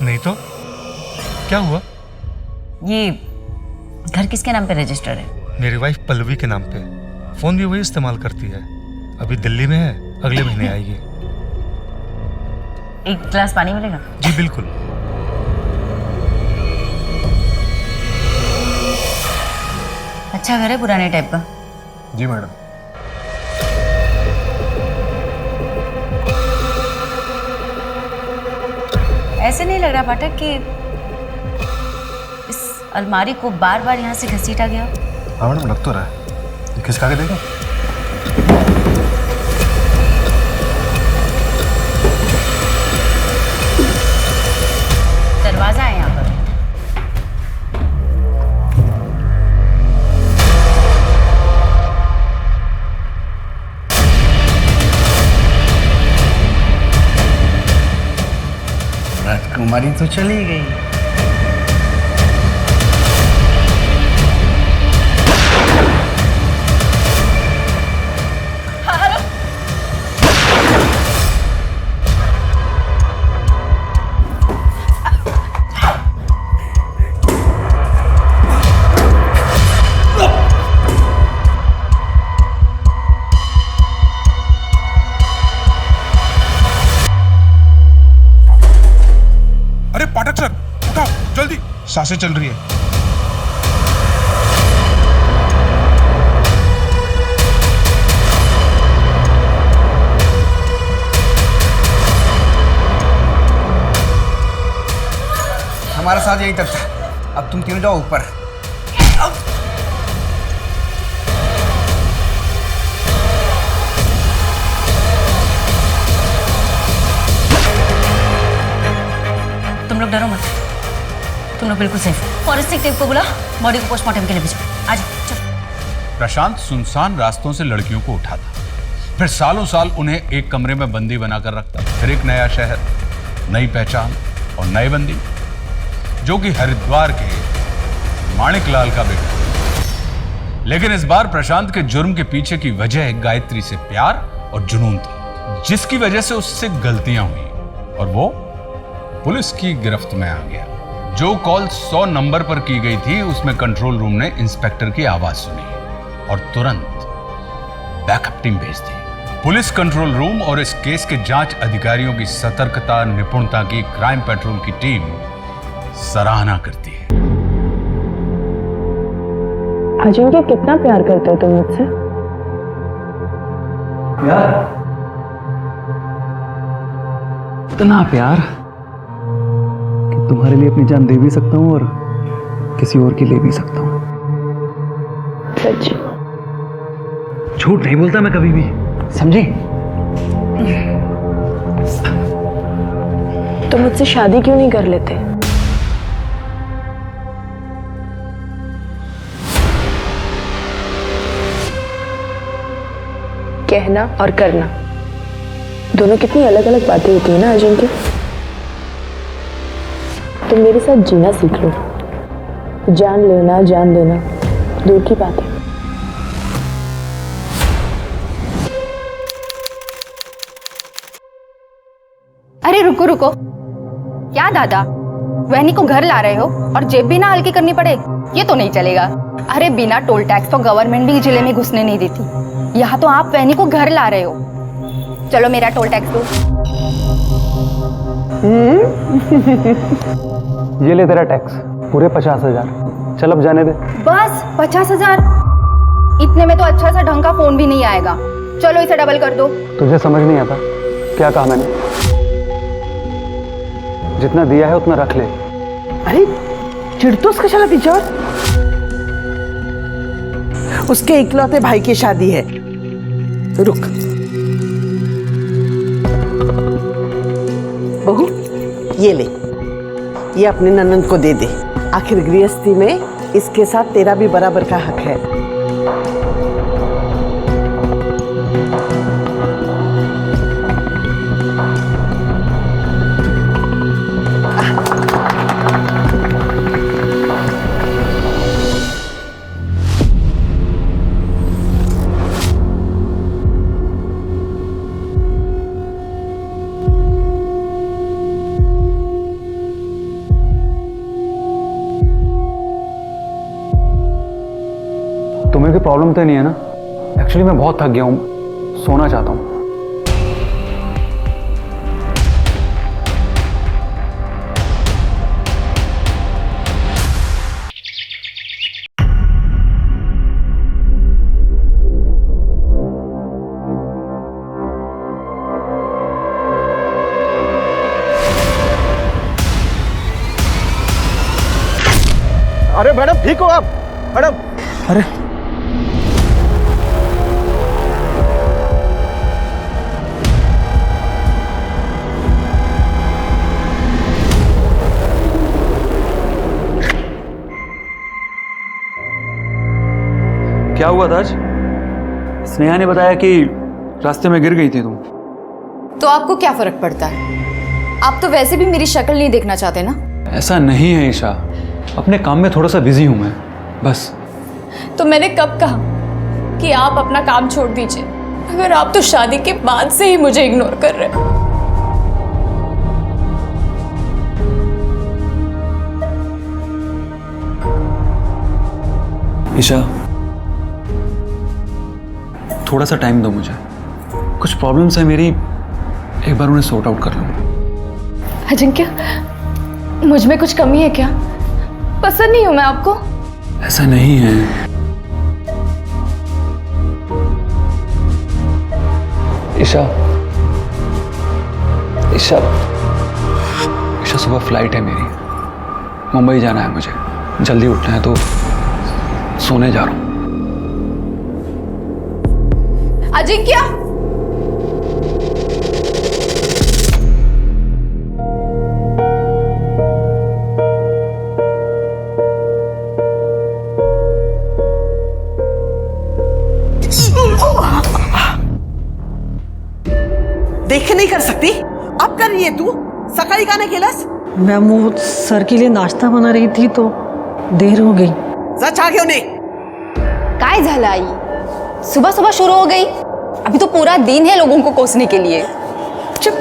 नहीं तो क्या हुआ? ये घर किसके नाम पे रजिस्टर है? मेरी वाइफ पल्लवी के नाम पे। फोन भी वही इस्तेमाल करती है। अभी दिल्ली में है, अगले महीने आएगी। एक गिलास पानी मिलेगा? जी बिल्कुल। अच्छा घर है, पुराने टाइप का? जी मैडम। ऐसे नहीं लग रहा पाठक कि इस अलमारी को बार बार यहाँ से घसीटा गया? हाँ मैडम, लग तो रहा है। खिसका के देखो। दरवाजा है यहाँ पर। राजकुमारी तो चली गई। अरे पाठक सर, उठाओ जल्दी, सांसें चल रही है। हमारा साथ यही तक था। अब तुम तीनों जाओ ऊपर। तुम लोग डरो मत, तुम लोग बिल्कुल सेफ हो। फॉरेंसिक टीम को बुला, बॉडी को पोस्टमार्टम के लिए भेजो। आज चलो। प्रशांत सुनसान रास्तों से लड़कियों को उठाता, फिर सालों साल उन्हें एक कमरे में बंदी बनाकर रखता। फिर एक नया शहर, नई पहचान और नए बंदी, जो कि हरिद्वार के माणिकलाल का बेटा। लेकिन इस बार प्रशांत के जुर्म के पीछे की वजह गायत्री से प्यार और जुनून थी, जिसकी वजह से उससे गलतियां हुई और वो पुलिस की गिरफ्त में आ गया। जो कॉल 100 नंबर पर की गई थी, उसमें कंट्रोल रूम ने इंस्पेक्टर की आवाज सुनी और तुरंत बैकअप टीम भेज दी। पुलिस कंट्रोल रूम और इस केस के जांच अधिकारियों की सतर्कता, निपुणता की क्राइम पेट्रोल की टीम सराहना करती है। अजिंक्य, कितना प्यार करते हो तुम मुझसे? प्यार? इतना प्यार कि तुम्हारे लिए अपनी जान दे भी सकता हूँ और किसी और की ले भी सकता हूँ। सच? झूठ नहीं बोलता मैं कभी भी, समझी? तो मुझसे शादी क्यों नहीं कर लेते? कहना और करना दोनों कितनी अलग अलग बातें होती है ना अजिंक्य। तुम मेरे साथ जीना सीख लो। जान लेना, जान देना दूर की बात है। अरे रुको रुको, क्या दादा, वहनी को घर ला रहे हो और जेब भी ना हल्की करनी पड़े? ये तो नहीं चलेगा। अरे बिना टोल टैक्स तो गवर्नमेंट भी जिले में घुसने नहीं देती। यहाँ तो आप वहनी को घर ला रहे हो। चलो मेरा टोल टैक्स दो। ये ले तेरा टैक्स, पूरे 50,000। चल अब जाने दे। बस 50,000? इतने में तो अच्छा सा ढंग का फोन भी नहीं आएगा। चलो इसे डबल कर दो। तुझे समझ नहीं आता क्या कहा मैंने? जितना दिया है उतना रख ले। अरे चिढ़तोस कशाला तिच्यावर? उसके इकलौते भाई की शादी है। रुक बहू, ये ले, ये अपने ननंद को दे दे। आखिर गृहस्थी में इसके साथ तेरा भी बराबर का हक है। तुम्हें कोई प्रॉब्लम तो नहीं है ना? एक्चुअली मैं बहुत थक गया हूँ, सोना चाहता हूँ। अरे मैडम ठीक हो आप? मैडम अरे क्या हुआ था आज? स्नेहा ने बताया कि रास्ते में गिर गई थी तुम। तो आपको क्या फर्क पड़ता है? आप तो वैसे भी मेरी शक्ल नहीं देखना चाहते ना। ऐसा नहीं है ईशा, अपने काम में थोड़ा सा बिजी हूं मैं, बस। तो मैंने कब कहा कि आप अपना काम छोड़ दीजिए? अगर आप तो शादी के बाद से ही मुझे इग्नोर कर रहे हो। ईशा, थोड़ा सा टाइम दो मुझे, कुछ प्रॉब्लम्स है मेरी, एक बार उन्हें सॉर्ट आउट कर लूं। अजिंक्य, मुझ में कुछ कमी है क्या? पसंद नहीं हूं मैं आपको? ऐसा नहीं है। ईशा, ईशा, ईशा, सुबह फ्लाइट है मेरी, मुंबई जाना है मुझे, जल्दी उठना है, तो सोने जा रहा हूं। अजिंक्य, नहीं कर सकती? अब कर रही है तू? सकाळी का नाही केलंस? मैम वो सर के लिए नाश्ता बना रही थी तो देर हो गई। जा चहा घेऊन ये। काय झालं आई? सुबह सुबह शुरू हो गई? अभी तो पूरा दिन है लोगों को कोसने के लिए। चुप।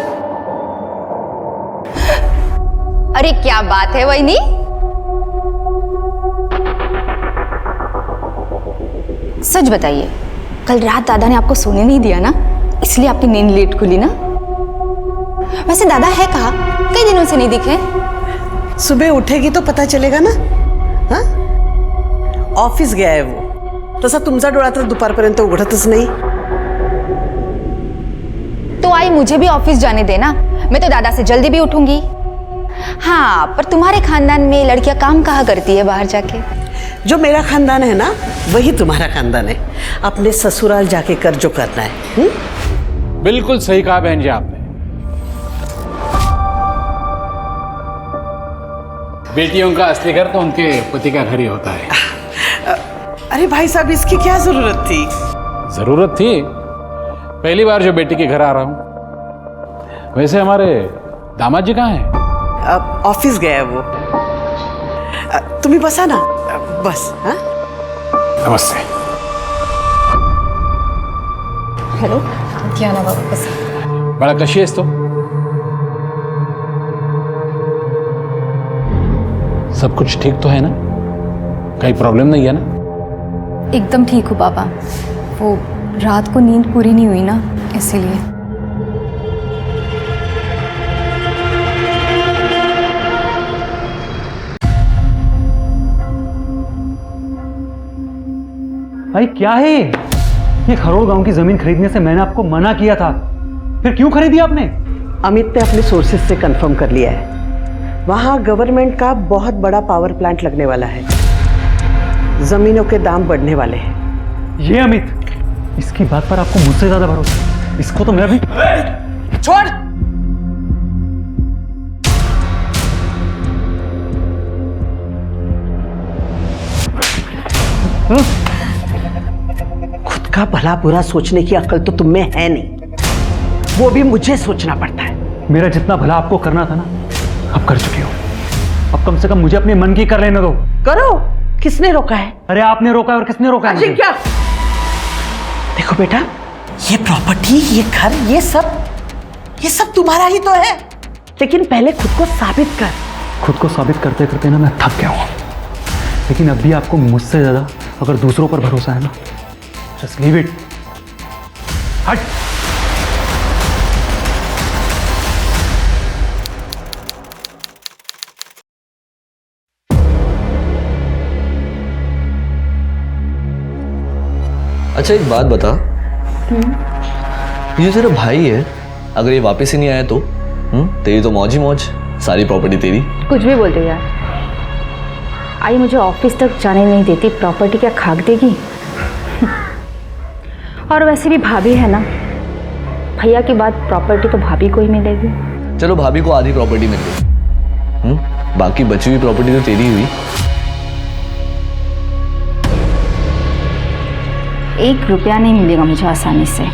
अरे क्या बात है वहीनी? सच बताइए, कल रात दादा ने आपको सोने नहीं दिया ना, इसलिए आपकी नींद लेट खुली ना? वैसे दादा है कहाँ? कई दिनों से नहीं दिखे। सुबह उठेगी तो पता चलेगा ना। हाँ, ऑफिस गया है वो। तसा तुमचा डोळा तर दुपारपर्यंत उघडतच नाही। तो आई मुझे भी ऑफिस जाने देना, मैं तो दादा से जल्दी भी उठूंगी। हाँ, पर तुम्हारे खानदान में लड़कियां काम कहाँ करती है बाहर जाके? जो मेरा खानदान है ना, वही तुम्हारा खानदान है। अपने ससुराल जाके कर जो करना है। बिल्कुल सही कहा बहन जी आपने। बेटियों का असली घर तो उनके पति का घर ही होता है। अरे भाई साहब, इसकी क्या जरूरत थी? जरूरत थी, पहली बार जो बेटी के घर आ रहा हूं। वैसे हमारे दामाद जी कहाँ हैं? ऑफिस गया है वो। तुम्ही बसा ना, बस। हाँ, नमस्ते। हेलो, क्या ना बाबू, बस। बड़ा कशी आहेस तो? सब कुछ ठीक तो है ना? कहीं प्रॉब्लम नहीं है ना? एकदम ठीक हूँ पापा। वो रात को नींद पूरी नहीं हुई ना, इसीलिए। भाई क्या है ये खरोड़ गांव की जमीन खरीदने से मैंने आपको मना किया था, फिर क्यों खरीदी आपने? अमित ने अपने सोर्सेज से कंफर्म कर लिया है, वहां गवर्नमेंट का बहुत बड़ा पावर प्लांट लगने वाला है। जमीनों के दाम बढ़ने वाले हैं। ये अमित, इसकी बात पर आपको मुझसे ज्यादा भरोसा है। इसको तो मैं भी छोड़। खुद का भला बुरा सोचने की अकल तो तुम में है नहीं, वो भी मुझे सोचना पड़ता है। मेरा जितना भला आपको करना था ना, अब कर चुके हो। अब कम से कम मुझे अपने मन की कर लेने दो। करो। किसने रोका है? अरे आपने रोका है। और किसने रोका है? क्या? देखो बेटा, ये प्रॉपर्टी, ये घर, ये सब तुम्हारा ही तो है, लेकिन पहले खुद को साबित कर। खुद को साबित करते करते ना मैं थक गया हूं, लेकिन अब भी आपको मुझसे ज्यादा अगर दूसरों पर भरोसा है ना, जस्ट लीव इट। हट। अच्छा एक बात बता, ये तेरा भाई है, अगर ये वापस ही नहीं आया तो तेरी तो मौज ही मौज, सारी प्रॉपर्टी तेरी। कुछ भी बोलते हो यार। आई मुझे ऑफिस तक जाने नहीं देती, प्रॉपर्टी क्या खाक देगी? और वैसे भी भाभी है ना, भैया के बाद प्रॉपर्टी तो भाभी को ही मिलेगी। चलो भाभी को आधी प्रॉपर्टी मिल गई, बाकी बची हुई प्रॉपर्टी तो तेरी हुई। 1 रुपया नहीं मिलेगा मुझे आसानी से,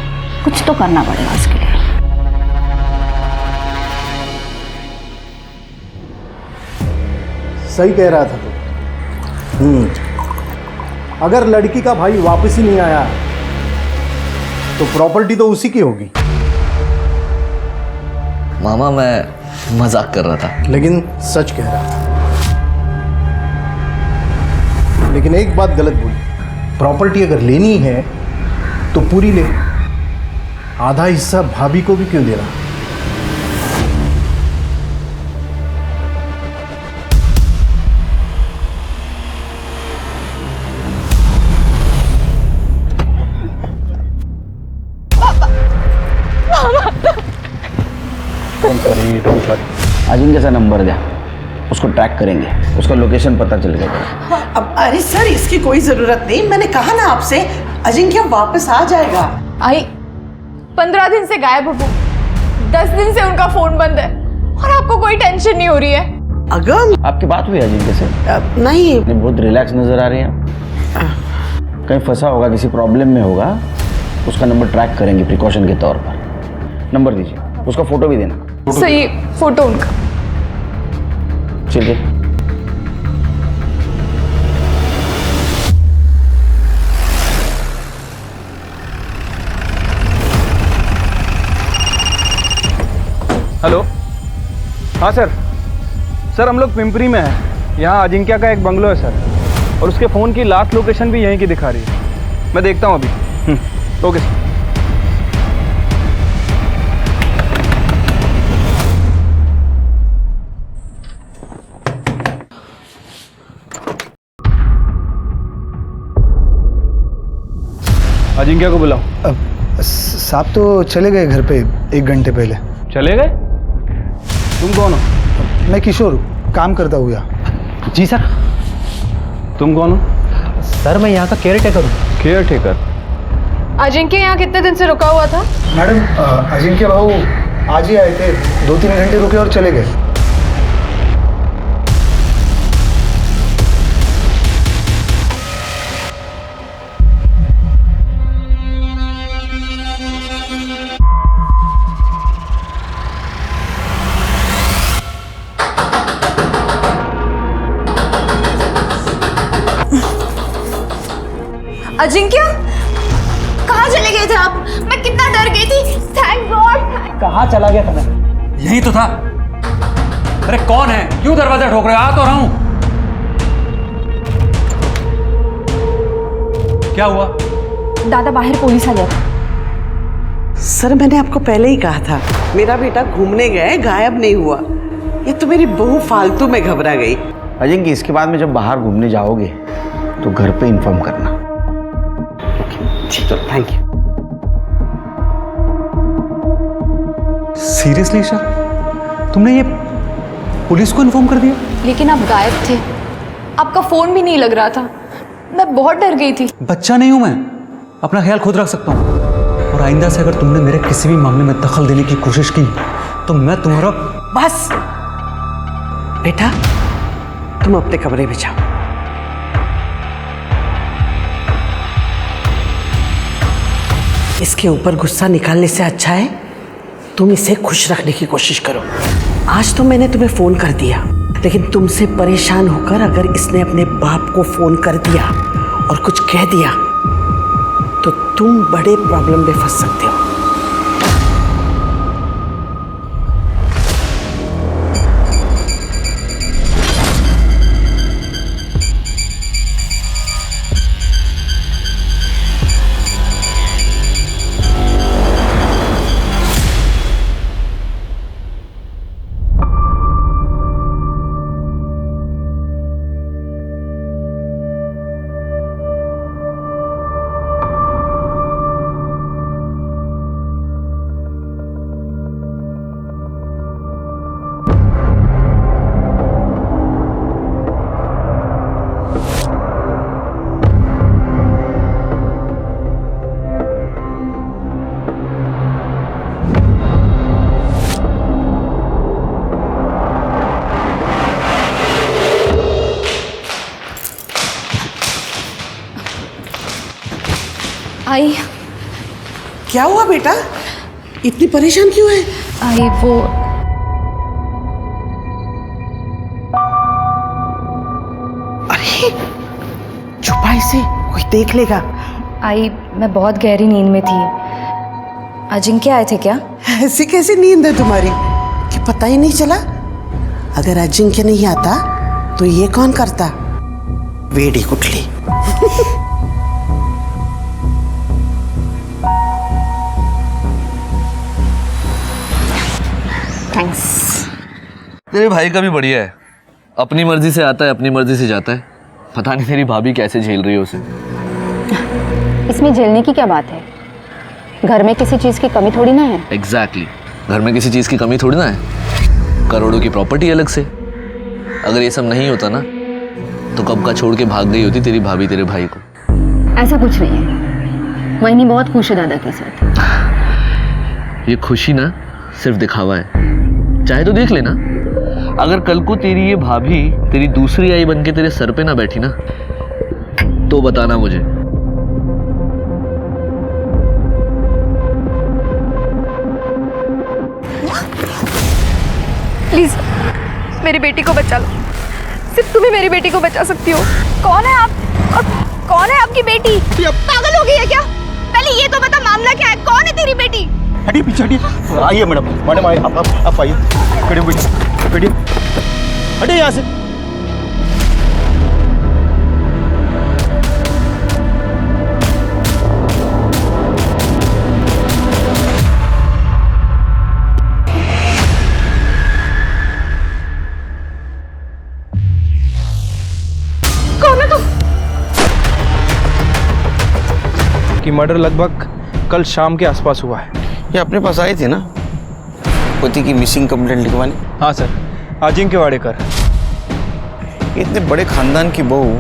कुछ तो करना पड़ेगा उसके लिए। सही कह रहा था तू। अगर लड़की का भाई वापस ही नहीं आया तो प्रॉपर्टी तो उसी की होगी। मामा मैं मजाक कर रहा था। लेकिन सच कह रहा था। लेकिन एक बात गलत बोली, प्रॉपर्टी अगर लेनी है तो पूरी ले, आधा हिस्सा भाभी को भी क्यों दे रहा? अजिंक्य का नंबर दे, उसको ट्रैक करेंगे, उसका लोकेशन पता चल गया। अब अरे सर, इसकी कोई जरूरत नहीं, मैंने कहा ना आपसे, अजिंक्य वापस आ जाएगा। आई 15 दिन से गायब हो, 10 दिन से उनका फोन बंद है और आपको कोई टेंशन नहीं हो रही है? अगम, आपकी बात हुई अजिंक्य से? नहीं। बहुत रिलैक्स नजर आ रही हैं। कहीं फंसा होगा, किसी प्रॉब्लम में होगा, उसका नंबर ट्रैक करेंगे प्रिकॉशन के तौर पर। नंबर दीजिए। उसका फोटो भी देना। सही, फोटो उनका। चलिए। हेलो, हाँ सर। सर हम लोग पिंपरी में हैं। यहाँ अजिंक्य का एक बंगलो है सर, और उसके फ़ोन की लास्ट लोकेशन भी यहीं की दिखा रही है। मैं देखता हूँ अभी। Okay sir. अजिंक्य को बुलाओ। साहब तो चले गए घर पे 1 घंटे पहले। चले गए? तुम कौन हो? मैं किशोर, काम करता हूँ यहाँ। जी सर। तुम कौन हो? सर मैं यहाँ का केयर टेकर हूँ। Caretaker? अजिंक्य यहाँ कितने दिन से रुका हुआ था? मैडम, अजिंक्य भाऊ आज ही आए थे, 2-3 घंटे रुके और चले गए। अजिंक्य, कहाँ चले गए थे आप? मैं कितना डर गई थी। Thank God. कहाँ चला गया था मैं? यही तो था। अरे कौन है? क्यों दरवाजा ठोक रहे हो? आ तो रहा हूं। क्या हुआ? दादा बाहर पुलिस आ गया। सर मैंने आपको पहले ही कहा था, मेरा बेटा घूमने गया है, गायब नहीं हुआ। ये तो मेरी बहू फालतू में घबरा गई। अजिंक्य, इसके बाद में जब बाहर घूमने जाओगे तो घर पे इन्फॉर्म करना। चलो, थैंक यू। सीरियसली सर, तुमने ये पुलिस को इन्फॉर्म कर दिया? लेकिन आप गायब थे, आपका फोन भी नहीं लग रहा था। मैं बहुत डर गई थी। बच्चा नहीं हूं मैं, अपना ख्याल खुद रख सकता हूँ। और आइंदा से अगर तुमने मेरे किसी भी मामले में दखल देने की कोशिश की तो मैं तुम्हारा... बस बेटा, तुम अपने कमरे में जाओ। इसके ऊपर गुस्सा निकालने से अच्छा है तुम इसे खुश रखने की कोशिश करो। आज तो मैंने तुम्हें फोन कर दिया, लेकिन तुमसे परेशान होकर अगर इसने अपने बाप को फोन कर दिया और कुछ कह दिया तो तुम बड़े प्रॉब्लम में फंस सकते हो। आई। क्या हुआ बेटा, इतनी परेशान क्यों है? आई वो अरे छुपाई से कोई देख लेगा। आई, मैं बहुत गहरी नींद में थी। अजिंक्य आए थे क्या? ऐसी कैसी नींद है तुम्हारी कि पता ही नहीं चला? अगर अजिंक्य नहीं आता तो ये कौन करता? वेड़ी कुटली। थैंक्स। तेरे भाई का भी बढ़िया है, अपनी मर्जी से आता है, अपनी मर्जी से जाता है। पता नहीं तेरी भाभी कैसे झेल रही है उसे। इसमें झेलने की क्या बात है? घर में किसी चीज की कमी थोड़ी ना है। एग्जैक्टली, घर में किसी चीज की कमी थोड़ी ना है। करोड़ों की प्रॉपर्टी अलग से। अगर ये सब नहीं होता ना तो कब का छोड़ के भाग गई होती तेरी भाभी तेरे भाई को। ऐसा कुछ नहीं है, मोहिनी बहुत खुश है दादा के साथ। ये खुशी ना सिर्फ दिखावा है, चाहे तो देख लेना। अगर कल को तेरी ये भाभी तेरी दूसरी आई बन के तेरे सर पे ना बैठी ना तो बताना मुझे। मेरी बेटी को बचा लो। सिर्फ तुम ही मेरी बेटी को बचा सकती हो। कौन है आप और कौन है आपकी बेटी? पागल हो गई है क्या? पहले ये तो बता मामला क्या है, कौन है तेरी बेटी? हटिए पीछे हटिए। आइए मैडम, मैडम आइए, आप आइए। बैठिए बैठिए बैठिए, हटिए यहाँ से। कौन है तुम? कि मर्डर लगभग कल शाम के आसपास हुआ है। ये अपने पास आए थे ना पति की मिसिंग कंप्लेंट लिखवाने? हाँ सर, अजिंक्य वाडेकर। इतने बड़े खानदान की बहू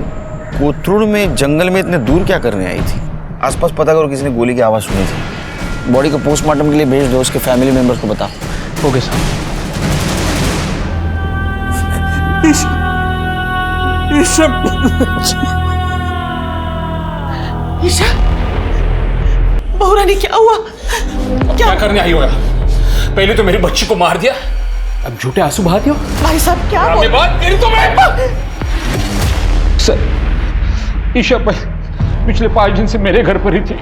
कोथरूड में जंगल में इतने दूर क्या करने आई थी? आसपास पता करो किसी ने गोली की आवाज़ सुनी थी। बॉडी को पोस्टमार्टम के लिए भेज दो, उसके फैमिली मेंबर्स को बताओ। Okay sir. ईशा, बहुरानी क्या हुआ? क्या करने आई हो यार? पहले तो मेरी बच्ची को मार दिया, अब झूठे आंसू बहाते हो। भाई साहब क्या बोल? बात तेरी तो मैं सर, ईशा पिछले 5 दिन से मेरे घर पर ही थी,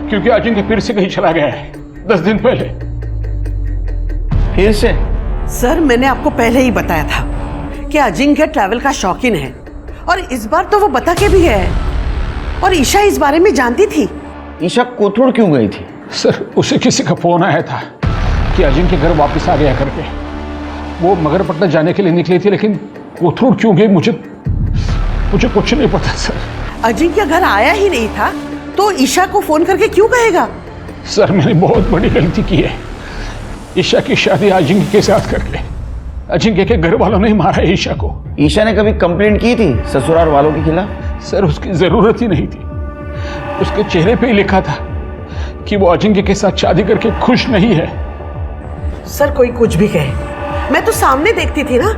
क्योंकि अजिंक्य फिर से कहीं चला गया है 10 दिन पहले। फिर से? सर, मैंने आपको पहले ही बताया था कि अजिंक्य ट्रैवल का शौकीन है और इस बार तो वो बता के भी है। और ईशा इस बारे में जानती थी। ईशा कोथरूड क्यों गई थी? सर, उसे किसी का फोन आया था कि अजिंक्य घर वापस आ गया करके। वो मगरपट्टा जाने के लिए निकली थी, लेकिन कोथरूड क्यों गई मुझे कुछ नहीं पता सर। अजिंक्य घर आया ही नहीं था तो ईशा को फोन करके क्यों कहेगा? सर, मैंने बहुत बड़ी गलती की है। ईशा की शादी अजिंक्य के साथ करके अजिंक्य के घर वालों ने मारा है ईशा को। ईशा ने कभी कंप्लेंट की थी ससुराल वालों के खिलाफ? सर, उसकी जरूरत ही नहीं थी। उसके चेहरे पे ही लिखा था कि वो अजिंक्य के साथ शादी करके खुश नहीं है। सर, कोई कुछ भी कहे, मैं तो सामने देखती थी ना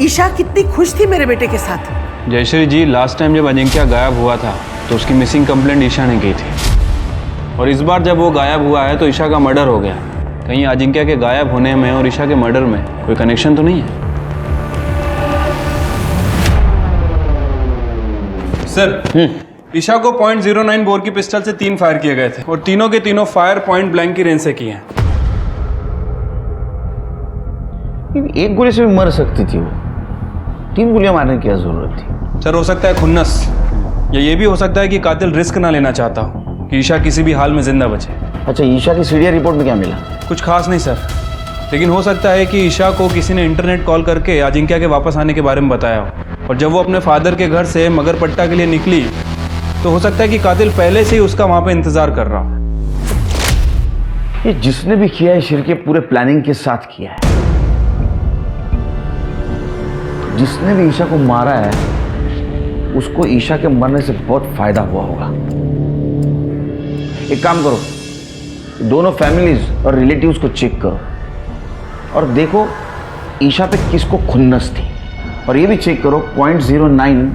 ईशा कितनी खुश थी मेरे बेटे के साथ। जयश्री जी, लास्ट टाइम जब अजिंक्य गायब हुआ था तो उसकी मिसिंग कंप्लेंट ईशा ने की थी, और इस बार जब वो गायब हुआ है तो ईशा का मर्डर हो गया। कहीं अजिंक्य के गायब होने में और ईशा के मर्डर में कोई कनेक्शन तो नहीं है? सर, ईशा को .09 बोर की पिस्टल से 3 फायर किए गए थे और तीनों के तीनों फायर पॉइंट ब्लैंक की रेंज से किए हैं। एक गोली से भी मर सकती थी वो, 3 गोलियां मारने की क्या जरूरत थी? सर, हो सकता है खुन्नस, या ये भी हो सकता है कि कातिल रिस्क ना लेना चाहता हो कि ईशा किसी भी हाल में जिंदा बचे। अच्छा, ईशा की सीडीआर रिपोर्ट में क्या मिला? कुछ खास नहीं सर, लेकिन हो सकता है कि ईशा को किसी ने इंटरनेट कॉल करके अजिंक्य के वापस आने के बारे में बताया हो, और जब वो अपने फादर के घर से मगरपट्टा के लिए निकली तो हो सकता है कि कातिल पहले से ही उसका वहां पे इंतजार कर रहा हो। ये जिसने भी किया है शिरके पूरे प्लानिंग के साथ किया है। जिसने भी ईशा को मारा है उसको ईशा के मरने से बहुत फायदा हुआ होगा। एक काम करो, दोनों फैमिलीज और रिलेटिव्स को चेक करो और देखो ईशा पे किसको खुन्नस थी, और ये भी चेक करो .09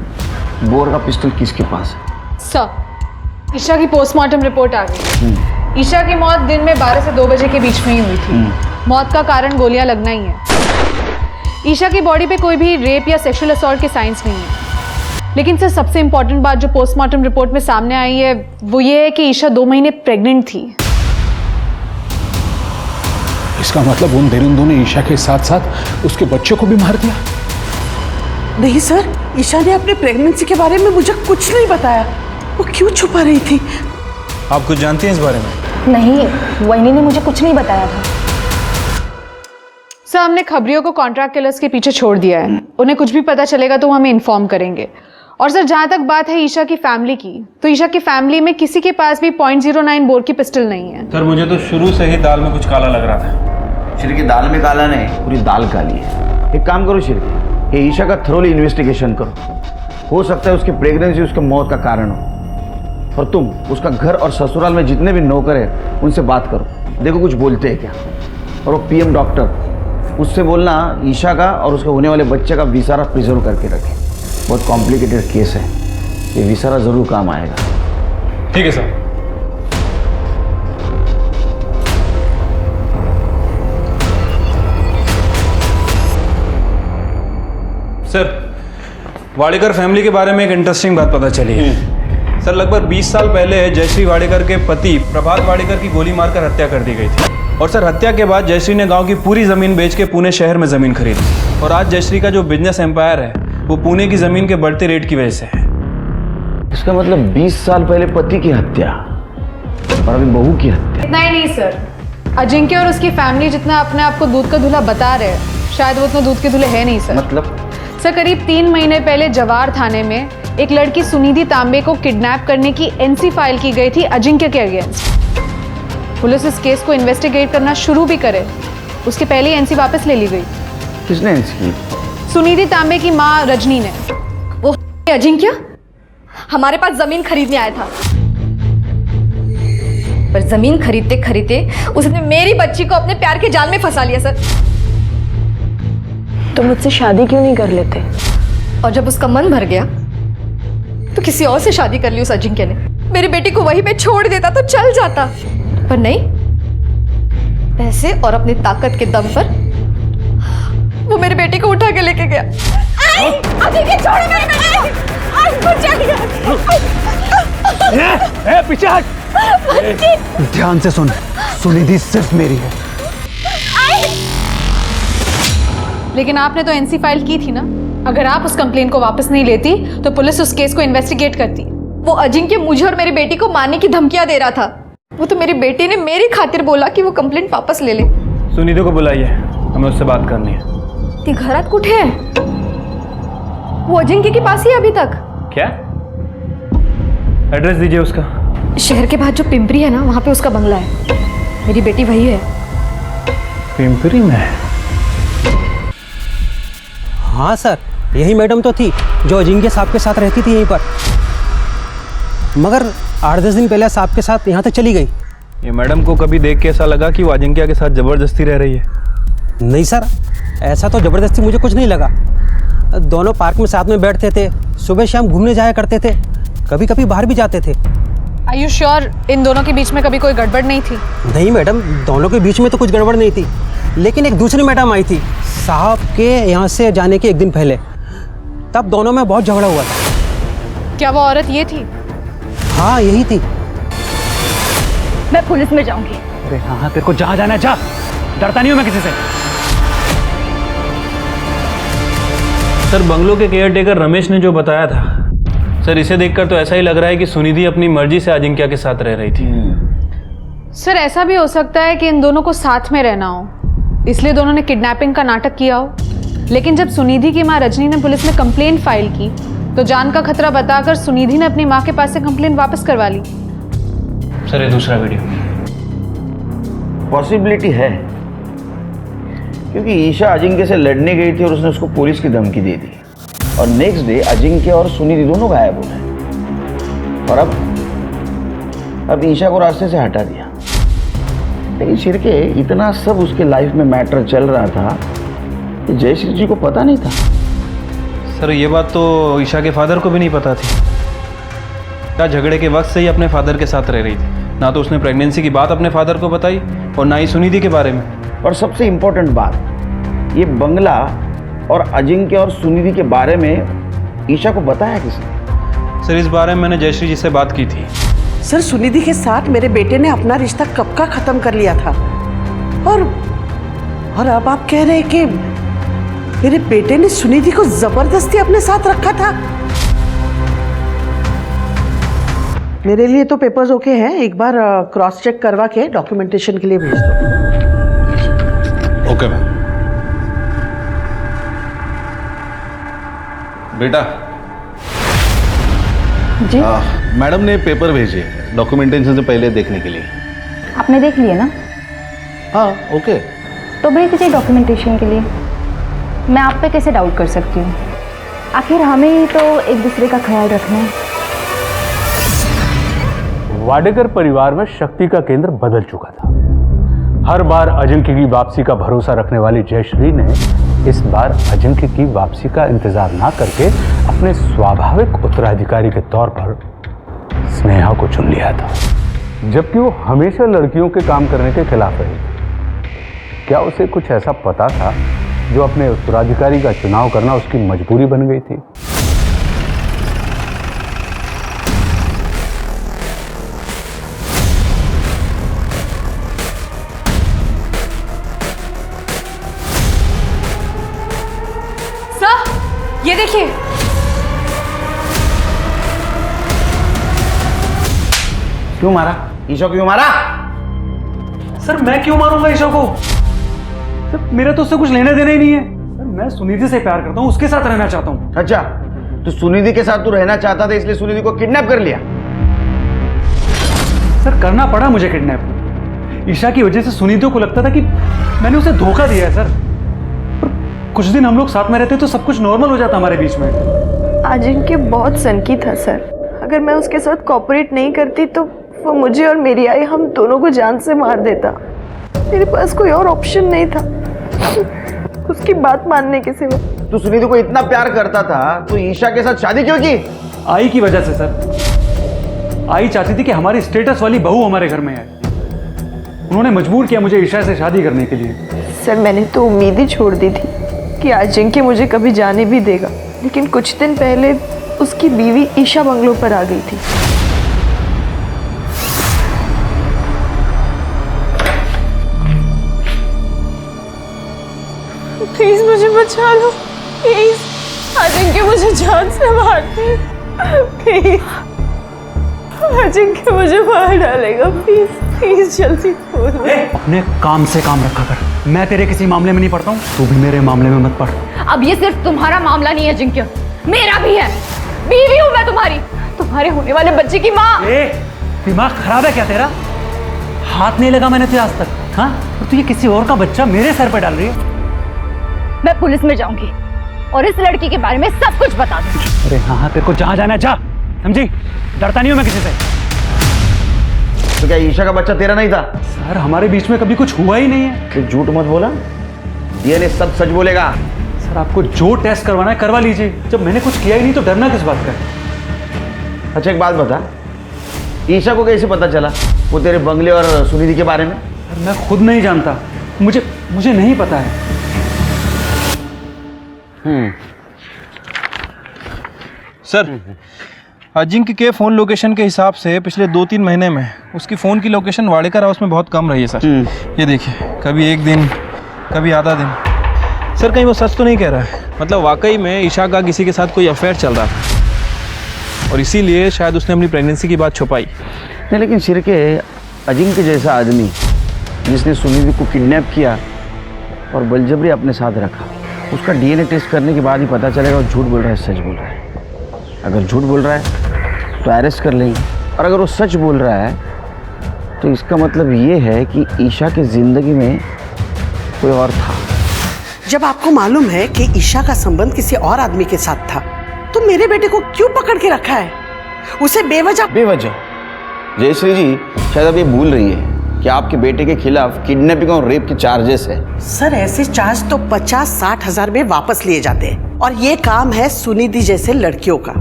बोर का पिस्टल किसके पास है। सर, ईशा की पोस्टमार्टम रिपोर्ट आ गई। ईशा की मौत दिन में 12 से 2 बजे के बीच में ही हुई थी। मौत का कारण गोलियां लगना ही है। ईशा की बॉडी पे कोई भी रेप या सेक्सुअल असॉल्ट के साइंस नहीं है। लेकिन सर, सबसे इंपॉर्टेंट बात जो पोस्टमार्टम रिपोर्ट में सामने आई है वो ये है कि ईशा 2 महीने प्रेग्नेंट थी। इसका मतलब उन दरिंदों ने ईशा के साथ साथ उसके बच्चे को भी मार दिया? नहीं सर, ईशा ने अपने प्रेगनेंसी के बारे में मुझे कुछ नहीं बताया। वो क्यों छुपा रही थी? आप कुछ जानती हैं इस बारे में? नहीं, वहीनी ने मुझे कुछ नहीं बताया था। सर, हमने खबरियों को कॉन्ट्रैक्ट किलर्स के पीछे छोड़ दिया है। उन्हें कुछ भी पता चलेगा तो वो हमें इन्फॉर्म करेंगे। और सर, जहाँ तक बात है ईशा की फैमिली की, तो ईशा की फैमिली में किसी के पास भी .09 बोर की पिस्टल नहीं है। सर, मुझे तो शुरू से ही दाल में कुछ काला लग रहा था। शिरके दाल में काला नहीं, पूरी दाल काली है। एक काम करो शिरके, ये ईशा का थरोली इन्वेस्टिगेशन करो। हो सकता है उसकी प्रेगनेंसी उसके मौत का कारण हो, और तुम उसका घर और ससुराल में जितने भी नौकर हैं उनसे बात करो, देखो कुछ बोलते हैं क्या। और वो पीएम डॉक्टर, उससे बोलना ईशा का और उसके होने वाले बच्चे का विसारा प्रिजर्व करके रखे। बहुत कॉम्प्लिकेटेड केस है, ये विसारा जरूर काम आएगा। ठीक है सर। सर, वाडेकर फैमिली के बारे में एक इंटरेस्टिंग बात पता चली है। सर, लगभग 20 साल पहले जयश्री वाडेकर के पति प्रभात वाडेकर की गोली मारकर हत्या कर दी गई थी। और सर, हत्या के बाद जयश्री ने गांव की पूरी ज़मीन बेच के पुणे शहर में ज़मीन खरीदी। और आज जयश्री का जो बिजनेस एम्पायर है वो पुणे की ज़मीन के बढ़ते रेट की वजह से है। इसका मतलब 20 साल पहले पति की हत्या और अभी बहू की हत्या। नहीं सर, अजिंक्य और उसकी फैमिली जितना अपने आप को दूध का दूल्हा बता रहे हैं, शायद वो उतना दूध के दूल्हे है नहीं सर। मतलब? सर, करीब 3 महीने पहले जवार थाने में एक लड़की सुनिधि तांबे को किडनैप करने की एनसी फाइल की गई थी अजिंक्य के अगेंस्ट। पुलिस इस केस को इन्वेस्टिगेट करना शुरू भी करे उसके पहले ही एनसी वापस ले ली गई। किसने एनसी की? सुनिधि तांबे की माँ रजनी ने। वो अजिंक्य हमारे पास जमीन खरीदने आया था, पर जमीन खरीदते खरीदते उसने मेरी बच्ची को अपने प्यार के जाल में फंसा लिया सर। तो मुझसे शादी क्यों नहीं कर लेते? और जब उसका मन भर गया तो किसी और से शादी कर ली उस अजिंक्य ने। मेरी बेटी को वहीं पे छोड़ देता तो चल जाता, पर नहीं, पैसे और अपनी ताकत के दम पर वो मेरी बेटी को उठा के लेके गया। अजिंक्य छोड़ पीछे हट। ध्यान से सुन, सुनिधि सिर्फ मेरी है। लेकिन आपने तो एनसी फाइल की थी ना। अगर आप उस कंप्लेन को वापस नहीं लेती तो पुलिस उस केस को इन्वेस्टिगेट करती। वो अजिंक्य मुझे और मेरी बेटी को मारने की धमकियां दे रहा था। वो तो मेरी बेटी ने मेरी खातिर बोला कि वो कंप्लेंट वापस ले ले। सुनिधि को बुलाइए, हमें उससे बात करनी है। ती घरात कुठे है? वो अजिंक्य के पास ही अभी तक। क्या? एड्रेस दीजिए उसका। शहर के बाद जो पिंपरी है ना, वहाँ पे उसका बंगला है। मेरी बेटी वही है। पिंपरी में? हाँ सर, यही मैडम तो थी जो अजिंक्य साहब के साथ रहती थी यहीं पर, मगर 8-10 दिन पहले साहब के साथ यहाँ तक चली गई। ये मैडम को कभी देख के ऐसा लगा कि वो अजिंक्य के साथ ज़बरदस्ती रह रही है? नहीं सर, ऐसा तो ज़बरदस्ती मुझे कुछ नहीं लगा। दोनों पार्क में साथ में बैठते थे, सुबह शाम घूमने जाया करते थे, कभी कभी बाहर भी जाते थे। Are you sure इन दोनों के बीच में कभी कोई गड़बड़ नहीं थी? नहीं मैडम, दोनों के बीच में तो कुछ गड़बड़ नहीं थी, लेकिन एक दूसरी मैडम आई थी साहब के यहाँ से जाने के एक दिन पहले, तब दोनों में बहुत झगड़ा हुआ था। क्या वो औरत ये थी? हाँ, यही थी। मैं पुलिस में जाऊंगी। अरे हाँ, तेरे को जहाँ जाना है जा, डरता नहीं हूँ मैं किसी से। सर, बंगलो के केयरटेकर रमेश ने जो बताया था, सर इसे देखकर तो ऐसा ही लग रहा है कि सुनिधि अपनी मर्जी से अजिंक्य के साथ रह रही थी। सर, ऐसा भी हो सकता है कि इन दोनों को साथ में रहना हो, इसलिए दोनों ने किडनैपिंग का नाटक किया हो। लेकिन जब सुनिधि की माँ रजनी ने पुलिस में कंप्लेंट फाइल की तो जान का खतरा बताकर सुनिधि ने अपनी माँ के पास से कंप्लेंट वापस करवा ली। सर, ये दूसरा वीडियो। पॉसिबिलिटी है, क्योंकि ईशा अजिंक्य से लड़ने गई थी और उसने उसको पुलिस की धमकी दे दी, और नेक्स्ट डे अजिंक्य और सुनिधि दोनों गायब हो गए, और अब ईशा को रास्ते से हटा दिया। लेकिन शिरके, इतना सब उसके लाइफ में मैटर चल रहा था कि जयश्री जी को पता नहीं था। सर, ये बात तो ईशा के फादर को भी नहीं पता थी। क्या झगड़े के वक्त से ही अपने फादर के साथ रह रही थी। ना तो उसने प्रेगनेंसी की बात अपने फादर को बताई और ना ही सुनिधि के बारे में। और सबसे इम्पोर्टेंट बात, ये बंगला और अजिंक्य और सुनिधि के बारे में ईशा को बताया किसने? सर, इस बारे में मैंने जयश्री जी से बात की थी। सर, सुनिधि के साथ मेरे बेटे ने अपना रिश्ता कब का खत्म कर लिया था, और अब आप कह रहे हैं कि मेरे बेटे ने सुनिधि को जबरदस्ती अपने साथ रखा था। मेरे लिए तो पेपर्स ओके हैं, एक बार क्रॉस चेक करवा के डॉक्यूमेंटेशन के लिए भेज दो। Okay ma'am. बेटा जी मैडम ने पेपर भेजे डॉक्यूमेंटेशन से पहले देखने के लिए। आपने देख लिया ना? हाँ, ओके। तो भेज दीजिए डॉक्यूमेंटेशन के लिए। मैं आप पे कैसे डाउट कर सकती हूँ? आखिर हमें ही तो एक दूसरे का ख्याल रखना है। वाडेकर परिवार में शक्ति का केंद्र बदल चुका था। हर बार अजिंक्य की वापसी का भरोसा रखने वाली जयश्री ने इस बार अजिंक्य की वापसी का इंतजार ना करके अपने स्वाभाविक उत्तराधिकारी के तौर पर स्नेहा को चुन लिया था, जबकि वो हमेशा लड़कियों के काम करने के खिलाफ रही थी। क्या उसे कुछ ऐसा पता था जो अपने उत्तराधिकारी का चुनाव करना उसकी मजबूरी बन गई थी। सर ये देखिए, क्यों मारा? ईशा को क्यों मारा? सर मैं क्यों मारूंगा ईशा को? सर मेरा तो उससे कुछ लेने देना ही नहीं है। सर मैं सुनिधि से प्यार करता हूँ, उसके साथ रहना चाहता हूँ। अच्छा, तो सुनिधि के साथ तू रहना चाहता था इसलिए सुनिधि को किडनैप कर लिया? सर करना पड़ा मुझे किडनैप। ईशा की वजह से सुनिधि को लगता था कि मैंने उसे धोखा दिया है सर। पर कुछ दिन हम लोग साथ में रहते तो सब कुछ नॉर्मल हो जाता हमारे बीच में। अजिंक्य बहुत सनकी था सर। अगर मैं उसके साथ कोऑपरेट नहीं करती तो वो मुझे और मेरी आई हम दोनों को जान से मार देता। मेरे पास कोई और ऑप्शन नहीं था उसकी बात मानने के सिवा। तू सुनिधि को इतना प्यार करता था तो ईशा के साथ शादी क्यों की? आई की वजह से सर। आई चाहती थी कि हमारी स्टेटस वाली बहू हमारे घर में आए। उन्होंने मजबूर किया मुझे ईशा से शादी करने के लिए। सर मैंने तो उम्मीद ही छोड़ दी थी कि अजिंक्य मुझे कभी जाने भी देगा, लेकिन कुछ दिन पहले उसकी बीवी ईशा बंगलों पर आ गई थी। प्लीज मुझे बचा लो, प्लीज। अजिंक्य मुझे जान से मार दे, प्लीज। अजिंक्य मुझे मार डालेगा, प्लीज प्लीज जल्दी बोलो। अपने काम से काम रखा कर। मैं तेरे किसी मामले में नहीं पड़ता हूँ, तू भी मेरे मामले में मत पड़। अब ये सिर्फ तुम्हारा मामला नहीं है अजिंक्य, मेरा भी है। बीवी हूँ मैं तुम्हारी, तुम्हारे होने वाले बच्चे की माँ। दिमाग खराब है क्या तेरा? हाथ नहीं लगा मैंने तुझे आज तक, हाँ? और तू ये किसी और का बच्चा मेरे सर पे डाल रही है। मैं पुलिस में जाऊंगी और इस लड़की के बारे में सब कुछ बता दूंगी। अरे हाँ, तेरे को जहाँ जाना है जा, समझी? डरता नहीं हूँ मैं किसी से। तो क्या ईशा का बच्चा तेरा नहीं था? सर हमारे बीच में कभी कुछ हुआ ही नहीं है। तो झूठ मत बोला, डीएनए सब सच बोलेगा। सर आपको जो टेस्ट करवाना है करवा लीजिए, जब मैंने कुछ किया ही नहीं तो डरना किस बात का है? अच्छा एक बात बता, ईशा को कैसे पता चला वो तेरे बंगले और सुनिधि के बारे में? सर मैं खुद नहीं जानता, मुझे नहीं पता है। सर अजिंक्य के फ़ोन लोकेशन के हिसाब से पिछले 2-3 महीने में उसकी फ़ोन की लोकेशन वाडेकर हाउस में बहुत कम रही है सर। ये देखिए, कभी एक दिन, कभी आधा दिन। सर कहीं वो सच तो नहीं कह रहा है? मतलब वाकई में ईशा का किसी के साथ कोई अफेयर चल रहा था और इसीलिए शायद उसने अपनी प्रेगनेंसी की बात छुपाई। नहीं लेकिन सिरके, अजिंक्य जैसा आदमी जिसने सुनिधि को किडनैप किया और बलजबरी अपने साथ रखा, उसका डीएनए टेस्ट करने के बाद ही पता चलेगा वो झूठ बोल रहा है सच बोल रहा है। अगर झूठ बोल रहा है तो अरेस्ट कर लेंगे, और अगर वो सच बोल रहा है तो इसका मतलब ये है कि ईशा की जिंदगी में कोई और था। जब आपको मालूम है कि ईशा का संबंध किसी और आदमी के साथ था तो मेरे बेटे को क्यों पकड़ के रखा है? उसे बेवजह जयश्री जी शायद अब ये भूल रही है कि आपके बेटे के खिलाफ किडनैपिंग और रेप के चार्जेस है। सर ऐसे चार्ज तो 50-60 हजार में वापस लिए जाते हैं, और ये काम है सुनिधि जैसे लड़कियों का,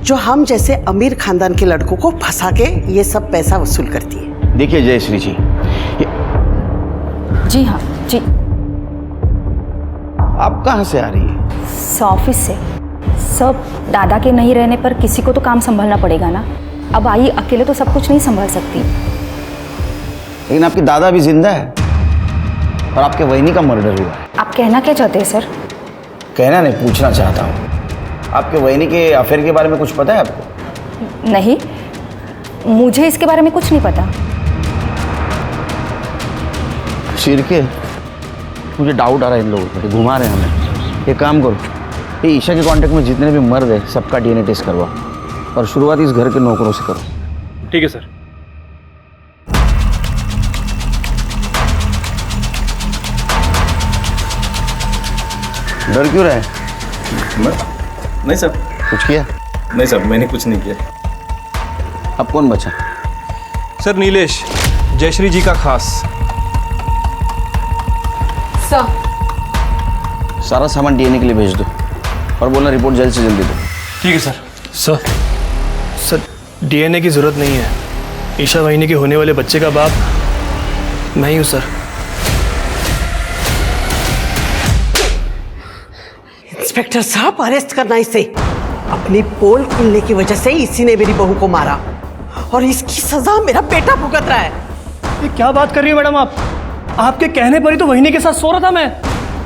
जो हम जैसे अमीर खानदान के लड़कों को फंसा के ये सब पैसा वसूल करती है। देखिए जयश्री जी, जी हाँ जी। आप कहाँ से आ रही है? ऑफिस से। सब दादा के नहीं रहने पर किसी को तो काम संभालना पड़ेगा ना। अब आई अकेले तो सब कुछ नहीं संभाल सकती। लेकिन आपकी दादा भी जिंदा है और आपके वहिनी का मर्डर हुआ है। आप कहना क्या चाहते हैं सर? कहना नहीं, पूछना चाहता हूँ। आपके वहिनी के अफेयर के बारे में कुछ पता है आपको? नहीं, मुझे इसके बारे में कुछ नहीं पता। शिरके, मुझे डाउट आ रहा है इन लोगों पर, घुमा रहे हैं हमें। एक काम करो, ये ईशा के कांटेक्ट में जितने भी मर्द हैं सबका डीएनए टेस्ट करवाओ, और शुरुआत इस घर के नौकरों से करो। ठीक है सर। डर क्यों रहा है? नहीं सर। कुछ किया? नहीं सर, मैंने कुछ नहीं किया। अब कौन बचा? सर नीलेश, जयश्री जी का खास। सर सारा सामान डीएनए के लिए भेज दो, और बोलना रिपोर्ट जल्द से जल्दी दो। ठीक है सर। सर डीएनए की ज़रूरत नहीं है। ईशा वाहिनी के होने वाले बच्चे का बाप मैं ही हूँ सर। इंस्पेक्टर साहब, अरेस्ट करना इसे। अपनी पोल खुलने की वजह से इसी ने मेरी बहू को मारा और इसकी सजा मेरा बेटा भुगत रहा है। ये क्या बात कर रही है मैडम आप? आपके कहने पर ही तो वहिनी के साथ सो रहा था मैं,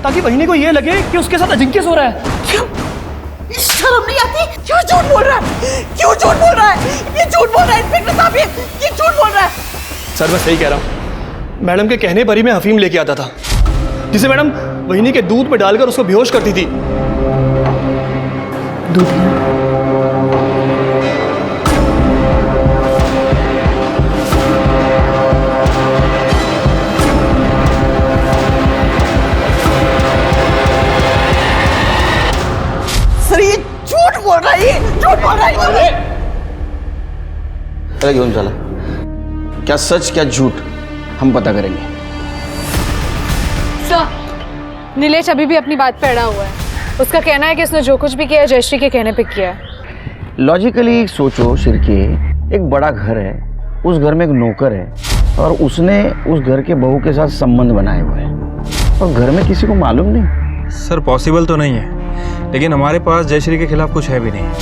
ताकि वहिनी को ये लगे कि उसके साथ अजिंक्य सो रहा है। क्यों? शर्म नहीं आती? क्यों झूठ बोल रहा है? क्यों झूठ बोल रहा है? ये झूठ बोल रहा है इंस्पेक्टर साहब, ये झूठ बोल रहा है। सर मैं सही कह रहा हूँ। मैडम के कहने पर ही मैं अफीम लेके आता था, जिसे मैडम वहिनी के दूध में डालकर उसको बेहोश करती थी। दूध सर ये झूठ बोल रहा है, ये झूठ बोल रहा है। अरे घेऊन चला, क्या सच क्या झूठ हम पता करेंगे। सर, नीलेश अभी भी अपनी बात पे अड़ा हुआ है। उसका कहना है कि उसने जो कुछ भी किया जयश्री के कहने पे किया है। लॉजिकली सोचो शिरके, एक बड़ा घर है, उस घर में एक नौकर है और उसने उस घर के बहू के साथ संबंध बनाए हुए हैं और घर में किसी को मालूम नहीं। सर पॉसिबल तो नहीं है, लेकिन हमारे पास जयश्री के खिलाफ कुछ है भी नहीं,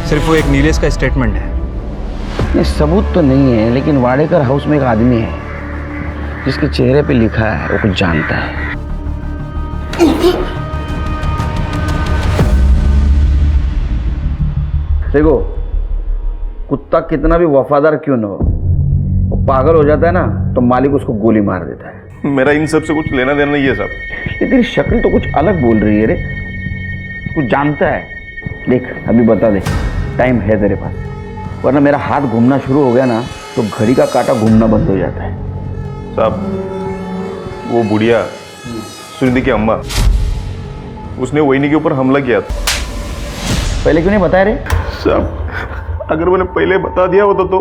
सिर्फ वो एक नीलेश का स्टेटमेंट है। नहीं, सबूत तो नहीं है, लेकिन वाडेकर हाउस में एक आदमी है जिसके चेहरे पे लिखा है वो कुछ जानता है। देखो, कुत्ता कितना भी वफादार क्यों न हो, वो पागल हो जाता है ना तो मालिक उसको गोली मार देता है। मेरा इन सब से कुछ लेना देना नहीं है साहब। ये तेरी शक्ल तो कुछ अलग बोल रही है रे, कुछ जानता है। देख अभी बता दे, टाइम है तेरे पास, वरना मेरा हाथ घूमना शुरू हो गया ना तो घड़ी का कांटा घूमना बंद हो जाता है। साहब वो बुढ़िया सुनिधि की अम्मा, उसने वहिनी के ऊपर हमला किया था। पहले क्यों नहीं बताया रे? साहब अगर मैंने पहले बता दिया होता तो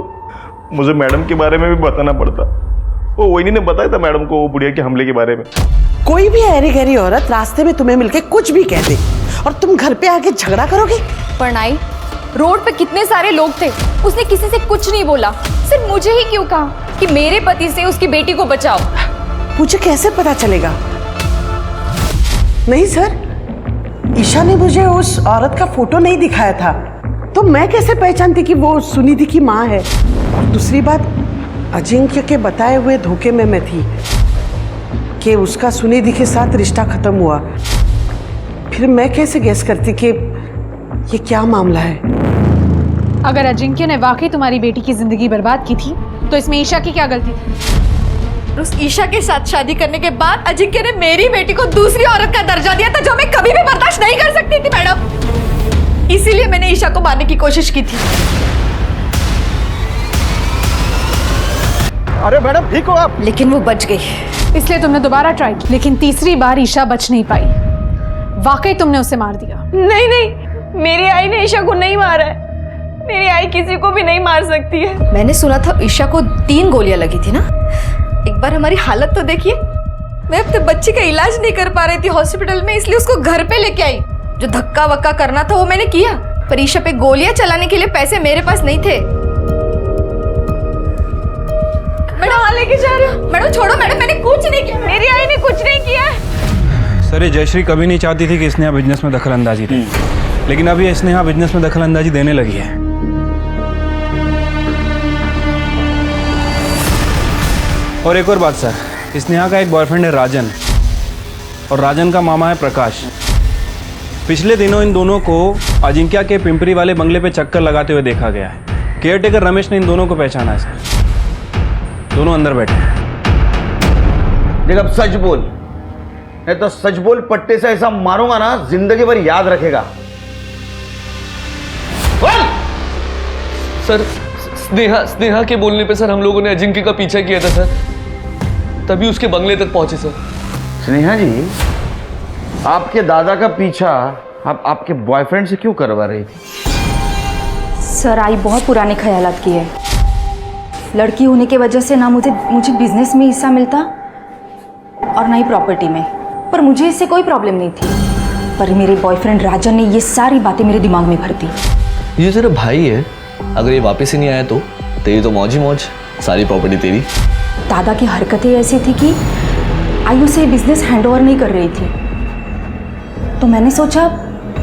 मुझे मैडम के बारे में भी बताना पड़ता। वो वहिनी ने बताया था मैडम को वो बुढ़िया के हमले के बारे में। कोई भी ऐरी गहरी औरत रास्ते में तुम्हें मिलके कुछ भी कह दे और तुम घर पे आके झगड़ा करोगे? परनाई, रोड पे कितने सारे लोग थे, उसने किसी से कुछ नहीं बोला, सिर्फ मुझे ही क्यों कहा कि मेरे पति से उसकी बेटी को बचाओ। मुझे कैसे पता चलेगा? नहीं सर, ईशा ने मुझे उस औरत का फोटो नहीं दिखाया था, तो मैं कैसे पहचानती कि वो सुनिधि की माँ है? और दूसरी बात, अजिंक्य के बताए हुए धोखे में मैं थी कि उसका सुनिधि के साथ रिश्ता खत्म हुआ। फिर मैं कैसे गेस करती कि ये क्या मामला है? अगर अजिंक्य ने वाकई तुम्हारी बेटी की जिंदगी बर्बाद की थी तो इसमें ईशा की क्या गलती थी? उस ईशा के साथ शादी करने के बाद अजिंक्य ने मेरी बेटी को दूसरी औरत का दर्जा दिया था, जो मैं कभी भी बर्दाश्त नहीं कर सकती थी मैडम। इसीलिए मैंने ईशा को मारने की कोशिश की थी। अरे मैडम ठीक हो आप? लेकिन वो बच गई, इसलिए तुमने दोबारा ट्राई की, लेकिन तीसरी बार ईशा बच नहीं पाई। वाकई तुमने उसे मार दिया। नहीं नहीं, मेरी आई ने ईशा को नहीं मारा है। मेरी आई किसी को भी नहीं मार सकती है। मैंने सुना था ईशा को 3 गोलियां लगी थी ना। एक बार हमारी हालत तो देखिए, मैं अपने बच्चे का इलाज नहीं कर पा रही थी हॉस्पिटल में, इसलिए उसको घर पे लेके आई। जो धक्का वक्का करना था वो मैंने किया, पर ईशा पे गोलियां चलाने के लिए पैसे मेरे पास नहीं थे। मैडम लेके जा रहे हो? मैडम छोड़ो मैडम, मैंने कुछ नहीं किया, मेरी आई ने कुछ नहीं किया। सर ये जयश्री कभी नहीं चाहती थी कि स्नेहा बिजनेस में दखल अंदाजी दे, लेकिन अब ये स्नेहा बिजनेस में दखल अंदाजी देने लगी है। और एक और बात सर, स्नेहा का एक बॉयफ्रेंड है राजन, और राजन का मामा है प्रकाश। पिछले दिनों इन दोनों को अजिंक्य के पिंपरी वाले बंगले पे चक्कर लगाते हुए देखा गया है। केयरटेकर रमेश ने इन दोनों को पहचाना है सर, दोनों अंदर बैठे हैं। देख अब सच बोल, नहीं तो सच बोल, पट्टे से ऐसा मारूंगा ना जिंदगी भर याद रखेगा। बोल! सर स्नेहा के बोलने पे सर हम लोगों ने अजिंक्य का पीछा किया था सर, तभी उसके बंगले तक पहुंचे सर। स्नेहा जी, आपके दादा का पीछा आप आपके बॉयफ्रेंड से क्यों करवा रही थी? सर आई बहुत पुराने ख्यालात की है। लड़की होने की वजह से ना मुझे बिजनेस में हिस्सा मिलता और ना ही प्रॉपर्टी में, पर मुझे इससे कोई प्रॉब्लम नहीं थी। पर मेरे बॉयफ्रेंड राजन ने ये सारी बातें मेरे दिमाग में भर दी। ये तेरा भाई है, अगर ये वापस ही नहीं आया तो तेरी तो मौज ही मौज, सारी प्रॉपर्टी तेरी। दादा की हरकतें ऐसी थी कि आयु से बिजनेस हैंडओवर नहीं कर रही थी, तो मैंने सोचा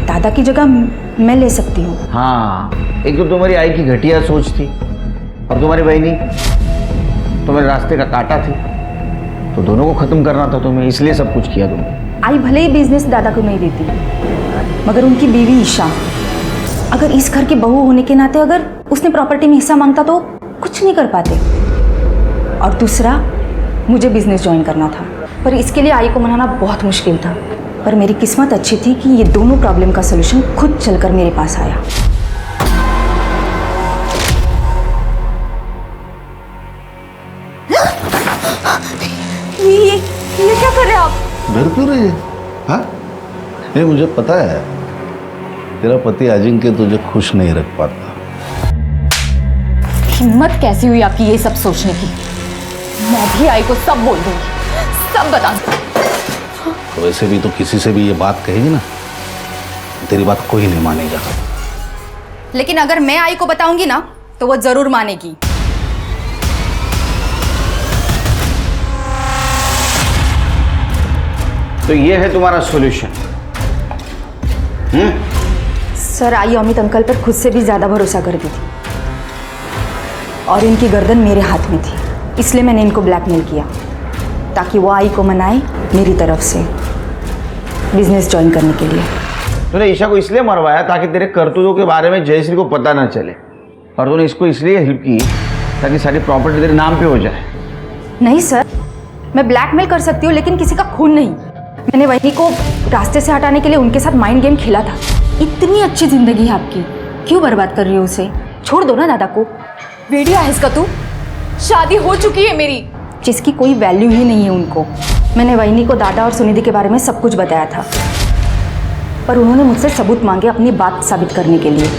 दादा की जगह मैं ले सकती हूँ। हाँ, एक तो तुम्हारी आई की घटिया सोच थी और तुम्हारी बहनी तुम्हारे रास्ते का कांटा थी, तो दोनों को खत्म करना था तुम्हें, इसलिए सब कुछ किया तुमने। आई भले ही बिजनेस दादा को नहीं देती, मगर उनकी बीवी ईशा अगर इस घर की बहू होने के नाते अगर उसने प्रॉपर्टी में हिस्सा मांगता तो कुछ नहीं कर पाते। और दूसरा, मुझे बिजनेस ज्वाइन करना था, पर इसके लिए आई को मनाना बहुत मुश्किल था। पर मेरी किस्मत अच्छी थी कि ये दोनों प्रॉब्लम का सलूशन खुद चलकर मेरे पास आया। ये क्या कर रहे हैं आप? डर क्यों रही है? हाँ? नहीं, मुझे पता है तेरा पति अजिंक्य तुझे खुश नहीं रख पाता। हिम्मत कैसी हुई आपकी ये सब सोचने की? मैं भी आई को सब बोल दूंगी, सब बता दूंगी। वैसे भी तो किसी से भी ये बात कहेगी ना, तेरी बात कोई नहीं मानेगा। लेकिन अगर मैं आई को बताऊंगी ना तो वो जरूर मानेगी। तो ये है तुम्हारा सॉल्यूशन? सर, आई अमित अंकल पर खुद से भी ज्यादा भरोसा करती थी और इनकी गर्दन मेरे हाथ में थी, इसलिए मैंने इनको ब्लैकमेल किया ताकि वो आई को मनाए मेरी तरफ से बिजनेस ज्वाइन करने के लिए। तूने ईशा को इसलिए मरवाया ताकि तेरे करतूतों के बारे में जयश्री को पता ना चले, और तूने इसको इसलिए हेल्प की ताकि सारी प्रॉपर्टी तेरे नाम पे हो जाए। नहीं सर, मैं ब्लैकमेल कर सकती हूँ लेकिन किसी का खून नहीं। मैंने वही को रास्ते से हटाने के लिए उनके साथ माइंड गेम खेला था। इतनी अच्छी जिंदगी है आपकी, क्यों बर्बाद कर रही हो उसे? छोड़ दो ना दादा को। बेटिया है इसका, तू शादी हो चुकी है मेरी, जिसकी कोई वैल्यू ही नहीं है उनको। मैंने वहीनी को दादा और सुनिधि के बारे में सब कुछ बताया था, पर उन्होंने मुझसे सबूत मांगे अपनी बात साबित करने के लिए।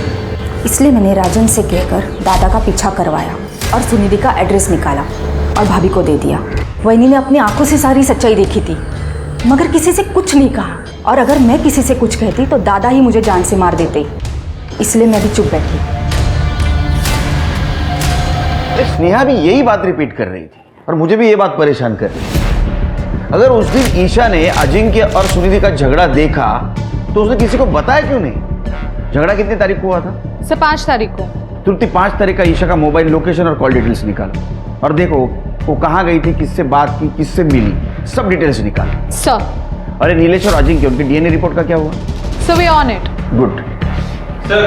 इसलिए मैंने राजन से कहकर दादा का पीछा करवाया और सुनिधि का एड्रेस निकाला और भाभी को दे दिया। वहीनी ने अपनी आंखों से सारी सच्चाई देखी थी, मगर किसी से कुछ नहीं कहा, और अगर मैं किसी से कुछ कहती तो दादा ही मुझे जान से मार देते, इसलिए मैं भी चुप बैठी। स्नेहा भी यही बात रिपीट कर रही थी और मुझे भी ये बात परेशान कर रही थी। अगर उस दिन ईशा ने अजिंक्य और सुनिधि का झगड़ा देखा तो उसने किसी को बताया क्यों नहीं? झगड़ा कितनी तारीख को हुआ था? सर 5 तारीख को। तुरंत 5 तारीख का ईशा का मोबाइल लोकेशन और कॉल डिटेल्स निकालो और देखो वो कहाँ गई थी, किससे बात की, किससे मिली, सब डिटेल्स निकालो। सर। अरे नीलेश और अजिंक्य, उनकी डीएनए रिपोर्ट का क्या हुआ? Sir we on it. Good. Sir,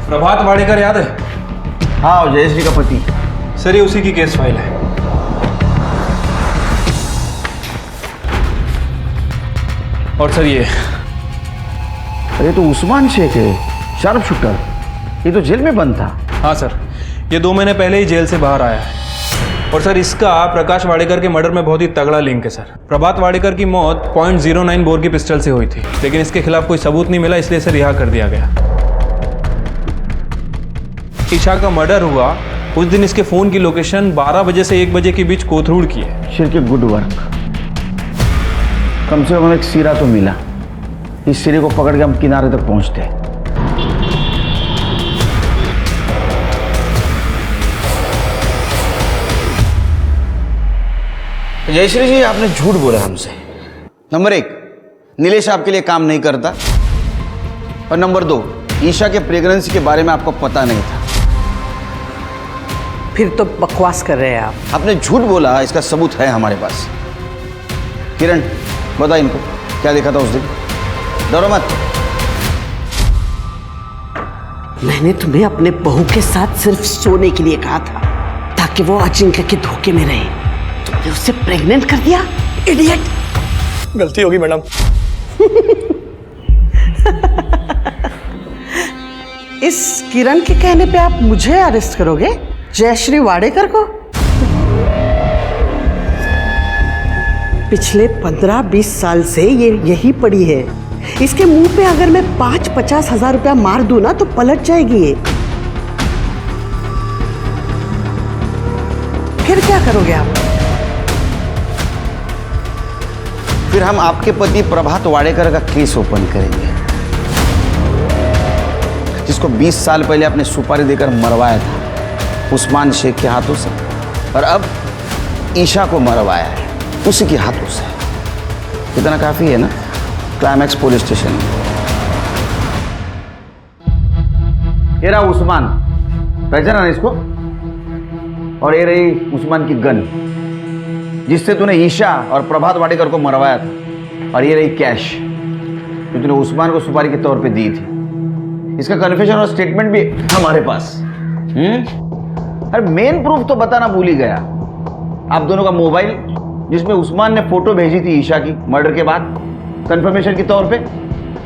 Prabhat Wadekar याद है? हाँ, जयश्री का पति। सर, ये उसी की केस फाइल है। और सर ये। अरे तो उस्मान शेख है, शार्प शूटर, ये तो जेल में बंद था। हाँ सर, ये 2 महीने पहले ही जेल से बाहर आया है। और सर, इसका प्रकाश वाडेकर के मर्डर में बहुत ही तगड़ा लिंक है सर। प्रभात वाडेकर की मौत .09 बोर की पिस्टल से हुई थी, लेकिन इसके खिलाफ कोई सबूत नहीं मिला, इसलिए इसे रिहा कर दिया गया। ईशा का मर्डर हुआ उस दिन इसके फोन की लोकेशन 12 बजे से 1 बजे के बीच कोथरूड की है। शेर के गुड वर्क। कम से कम एक सिरा तो मिला। इस सिरे को पकड़ के हम किनारे तक पहुंचते हैं। जयश्री जी, आपने झूठ बोला हमसे। नंबर 1, नीलेश आपके लिए काम नहीं करता, और नंबर 2, ईशा के प्रेगनेंसी के बारे में आपको पता नहीं था। फिर तो बकवास कर रहे हैं आप। आपने झूठ बोला, इसका सबूत है हमारे पास। किरण, बता इनको क्या देखा था उस दिन। डरो मत। मैंने तुम्हें अपने बहू के साथ सिर्फ सोने के लिए कहा था ताकि वो अजिंक्य के धोखे में रहे। तुमने उससे प्रेग्नेंट कर दिया, इडियट। गलती होगी मैडम। इस किरण के कहने पे आप मुझे अरेस्ट करोगे, जयश्री वाडेकर को? पिछले 15-20 साल से ये यही पड़ी है। इसके मुंह पे अगर मैं 5-50 हजार रुपया मार दूं ना तो पलट जाएगी ये। फिर क्या करोगे आप? फिर हम आपके पति प्रभात वाडेकर का केस ओपन करेंगे, जिसको 20 साल पहले आपने सुपारी देकर मरवाया था उस्मान शेख के हाथों से, और अब ईशा को मरवाया है उसी के हाथों से। इतना काफी है ना? क्लाइमैक्स पुलिस स्टेशन में। ये रहा उस्मान, पहचाना ना इसको? और ये रही उस्मान की गन जिससे तूने ईशा और प्रभात वाडेकर को मरवाया था। और ये रही कैश जो तूने उस्मान को सुपारी के तौर पे दी थी। इसका कन्फेशन और स्टेटमेंट भी हमारे पास। अरे मेन प्रूफ तो बताना भूल ही गया। आप दोनों का मोबाइल जिसमें उस्मान ने फोटो भेजी थी ईशा की मर्डर के बाद कंफर्मेशन के तौर पे,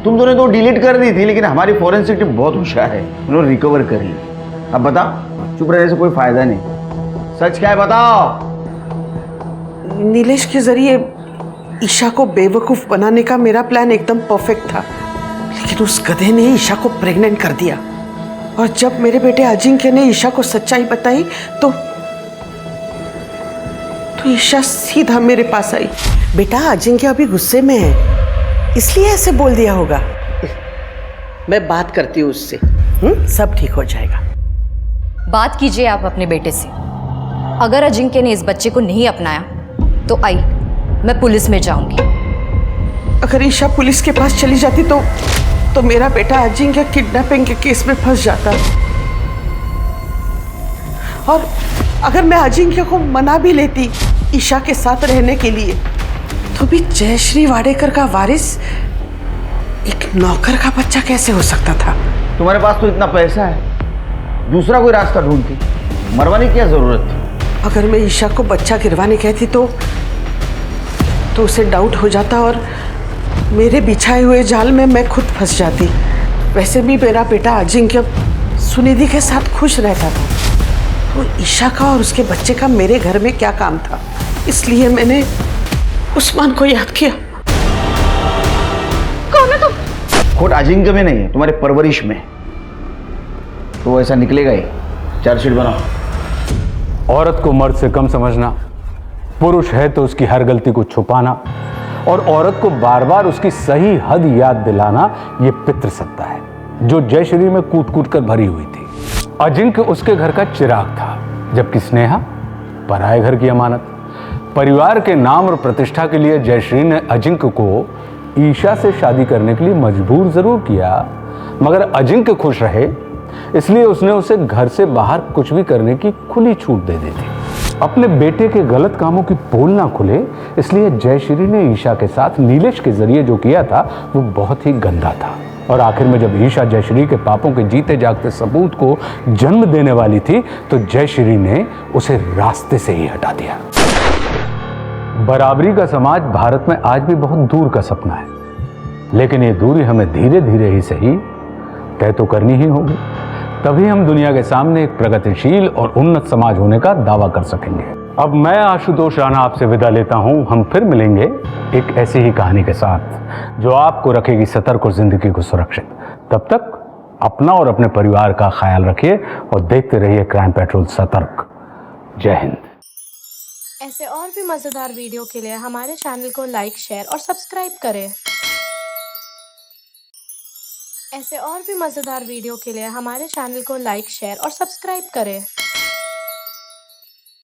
तुम दोनों तो डिलीट कर दी थी, लेकिन हमारी फॉरेंसिक टीम बहुत होशियार है, उन्होंने रिकवर कर ली। अब बताओ, चुप रहने से कोई फायदा नहीं, सच क्या है बताओ। नीलेश के जरिए ईशा को बेवकूफ बनाने का मेरा प्लान एकदम परफेक्ट था, लेकिन उस गधे ने ईशा को प्रेग्नेंट कर दिया। और जब मेरे बेटे अजिंक्य ने ईशा को सच्चाई बताई तो ईशा सीधा मेरे पास आई। बेटा अजिंक्य अभी गुस्से में है, इसलिए ऐसे बोल दिया होगा। मैं बात करती हूँ उससे, सब ठीक हो जाएगा। बात कीजिए आप अपने बेटे से। अगर अजिंक्य ने इस बच्चे को नहीं अपनाया तो आई, मैं पुलिस में जाऊंगी। अगर ईशा पुलिस के पास चली जाती तो मेरा बेटा अजिंक्य किडनैपिंग के केस में फंस जाता। और अगर मैं अजिंक्य को मना भी लेती ईशा के साथ रहने के लिए, तो भी जयश्री वाडेकर का वारिस एक नौकर का बच्चा कैसे हो सकता था? तुम्हारे पास तो इतना पैसा है, दूसरा कोई रास्ता ढूंढती, मरवाने की क्या जरूरत थी? अगर मैं ईशा को बच्चा गिरवाने कहती तो उसे डाउट हो जाता और मेरे बिछाए हुए जाल में मैं खुद फंस जाती। वैसे भी मेरा बेटा अजिंक्य सुनिधि के साथ खुश रहता था, तो ईशा का और उसके बच्चे का मेरे घर में क्या काम था? इसलिए मैंने उस्मान को याद किया। कौन है तुम? खोट अजिंक्य में नहीं है, तुम्हारे परवरिश में। तो ऐसा निकलेगा ही। चार्जशीट बनाओ। औरत को मर्द से कम समझना, पुरुष है तो उसकी हर गलती को छुपाना और औरत को बार बार उसकी सही हद याद दिलाना, ये पितृसत्ता है जो जयश्री में कूट कूट कर भरी हुई थी। अजिंक्य उसके घर का चिराग था, जबकि स्नेहा पराये घर की अमानत। परिवार के नाम और प्रतिष्ठा के लिए जयश्री ने अजिंक्य को ईशा से शादी करने के लिए मजबूर जरूर किया, मगर अजिंक्य खुश रहे इसलिए उसने उसे घर से बाहर कुछ भी करने की खुली छूट दे दी थी। अपने बेटे के गलत कामों की पोल ना खुले इसलिए जयश्री ने ईशा के साथ नीलेश के जरिए जो किया था वो बहुत ही गंदा था। और आखिर में जब ईशा जयश्री के पापों के जीते जागते सबूत को जन्म देने वाली थी तो जयश्री ने उसे रास्ते से ही हटा दिया। बराबरी का समाज भारत में आज भी बहुत दूर का सपना है, लेकिन ये दूरी हमें धीरे धीरे ही सही तय तो करनी ही होगी, तभी हम दुनिया के सामने एक प्रगतिशील और उन्नत समाज होने का दावा कर सकेंगे। अब मैं आशुतोष राणा आपसे विदा लेता हूं। हम फिर मिलेंगे एक ऐसी ही कहानी के साथ जो आपको रखेगी सतर्क और जिंदगी को सुरक्षित। तब तक अपना और अपने परिवार का ख्याल रखिए और देखते रहिए क्राइम पेट्रोल सतर्क। जय हिंद। ऐसे और भी मजेदार वीडियो के लिए हमारे चैनल को लाइक, शेयर और सब्सक्राइब करें। ऐसे और भी मजेदार वीडियो के लिए हमारे चैनल को लाइक, शेयर और सब्सक्राइब करें।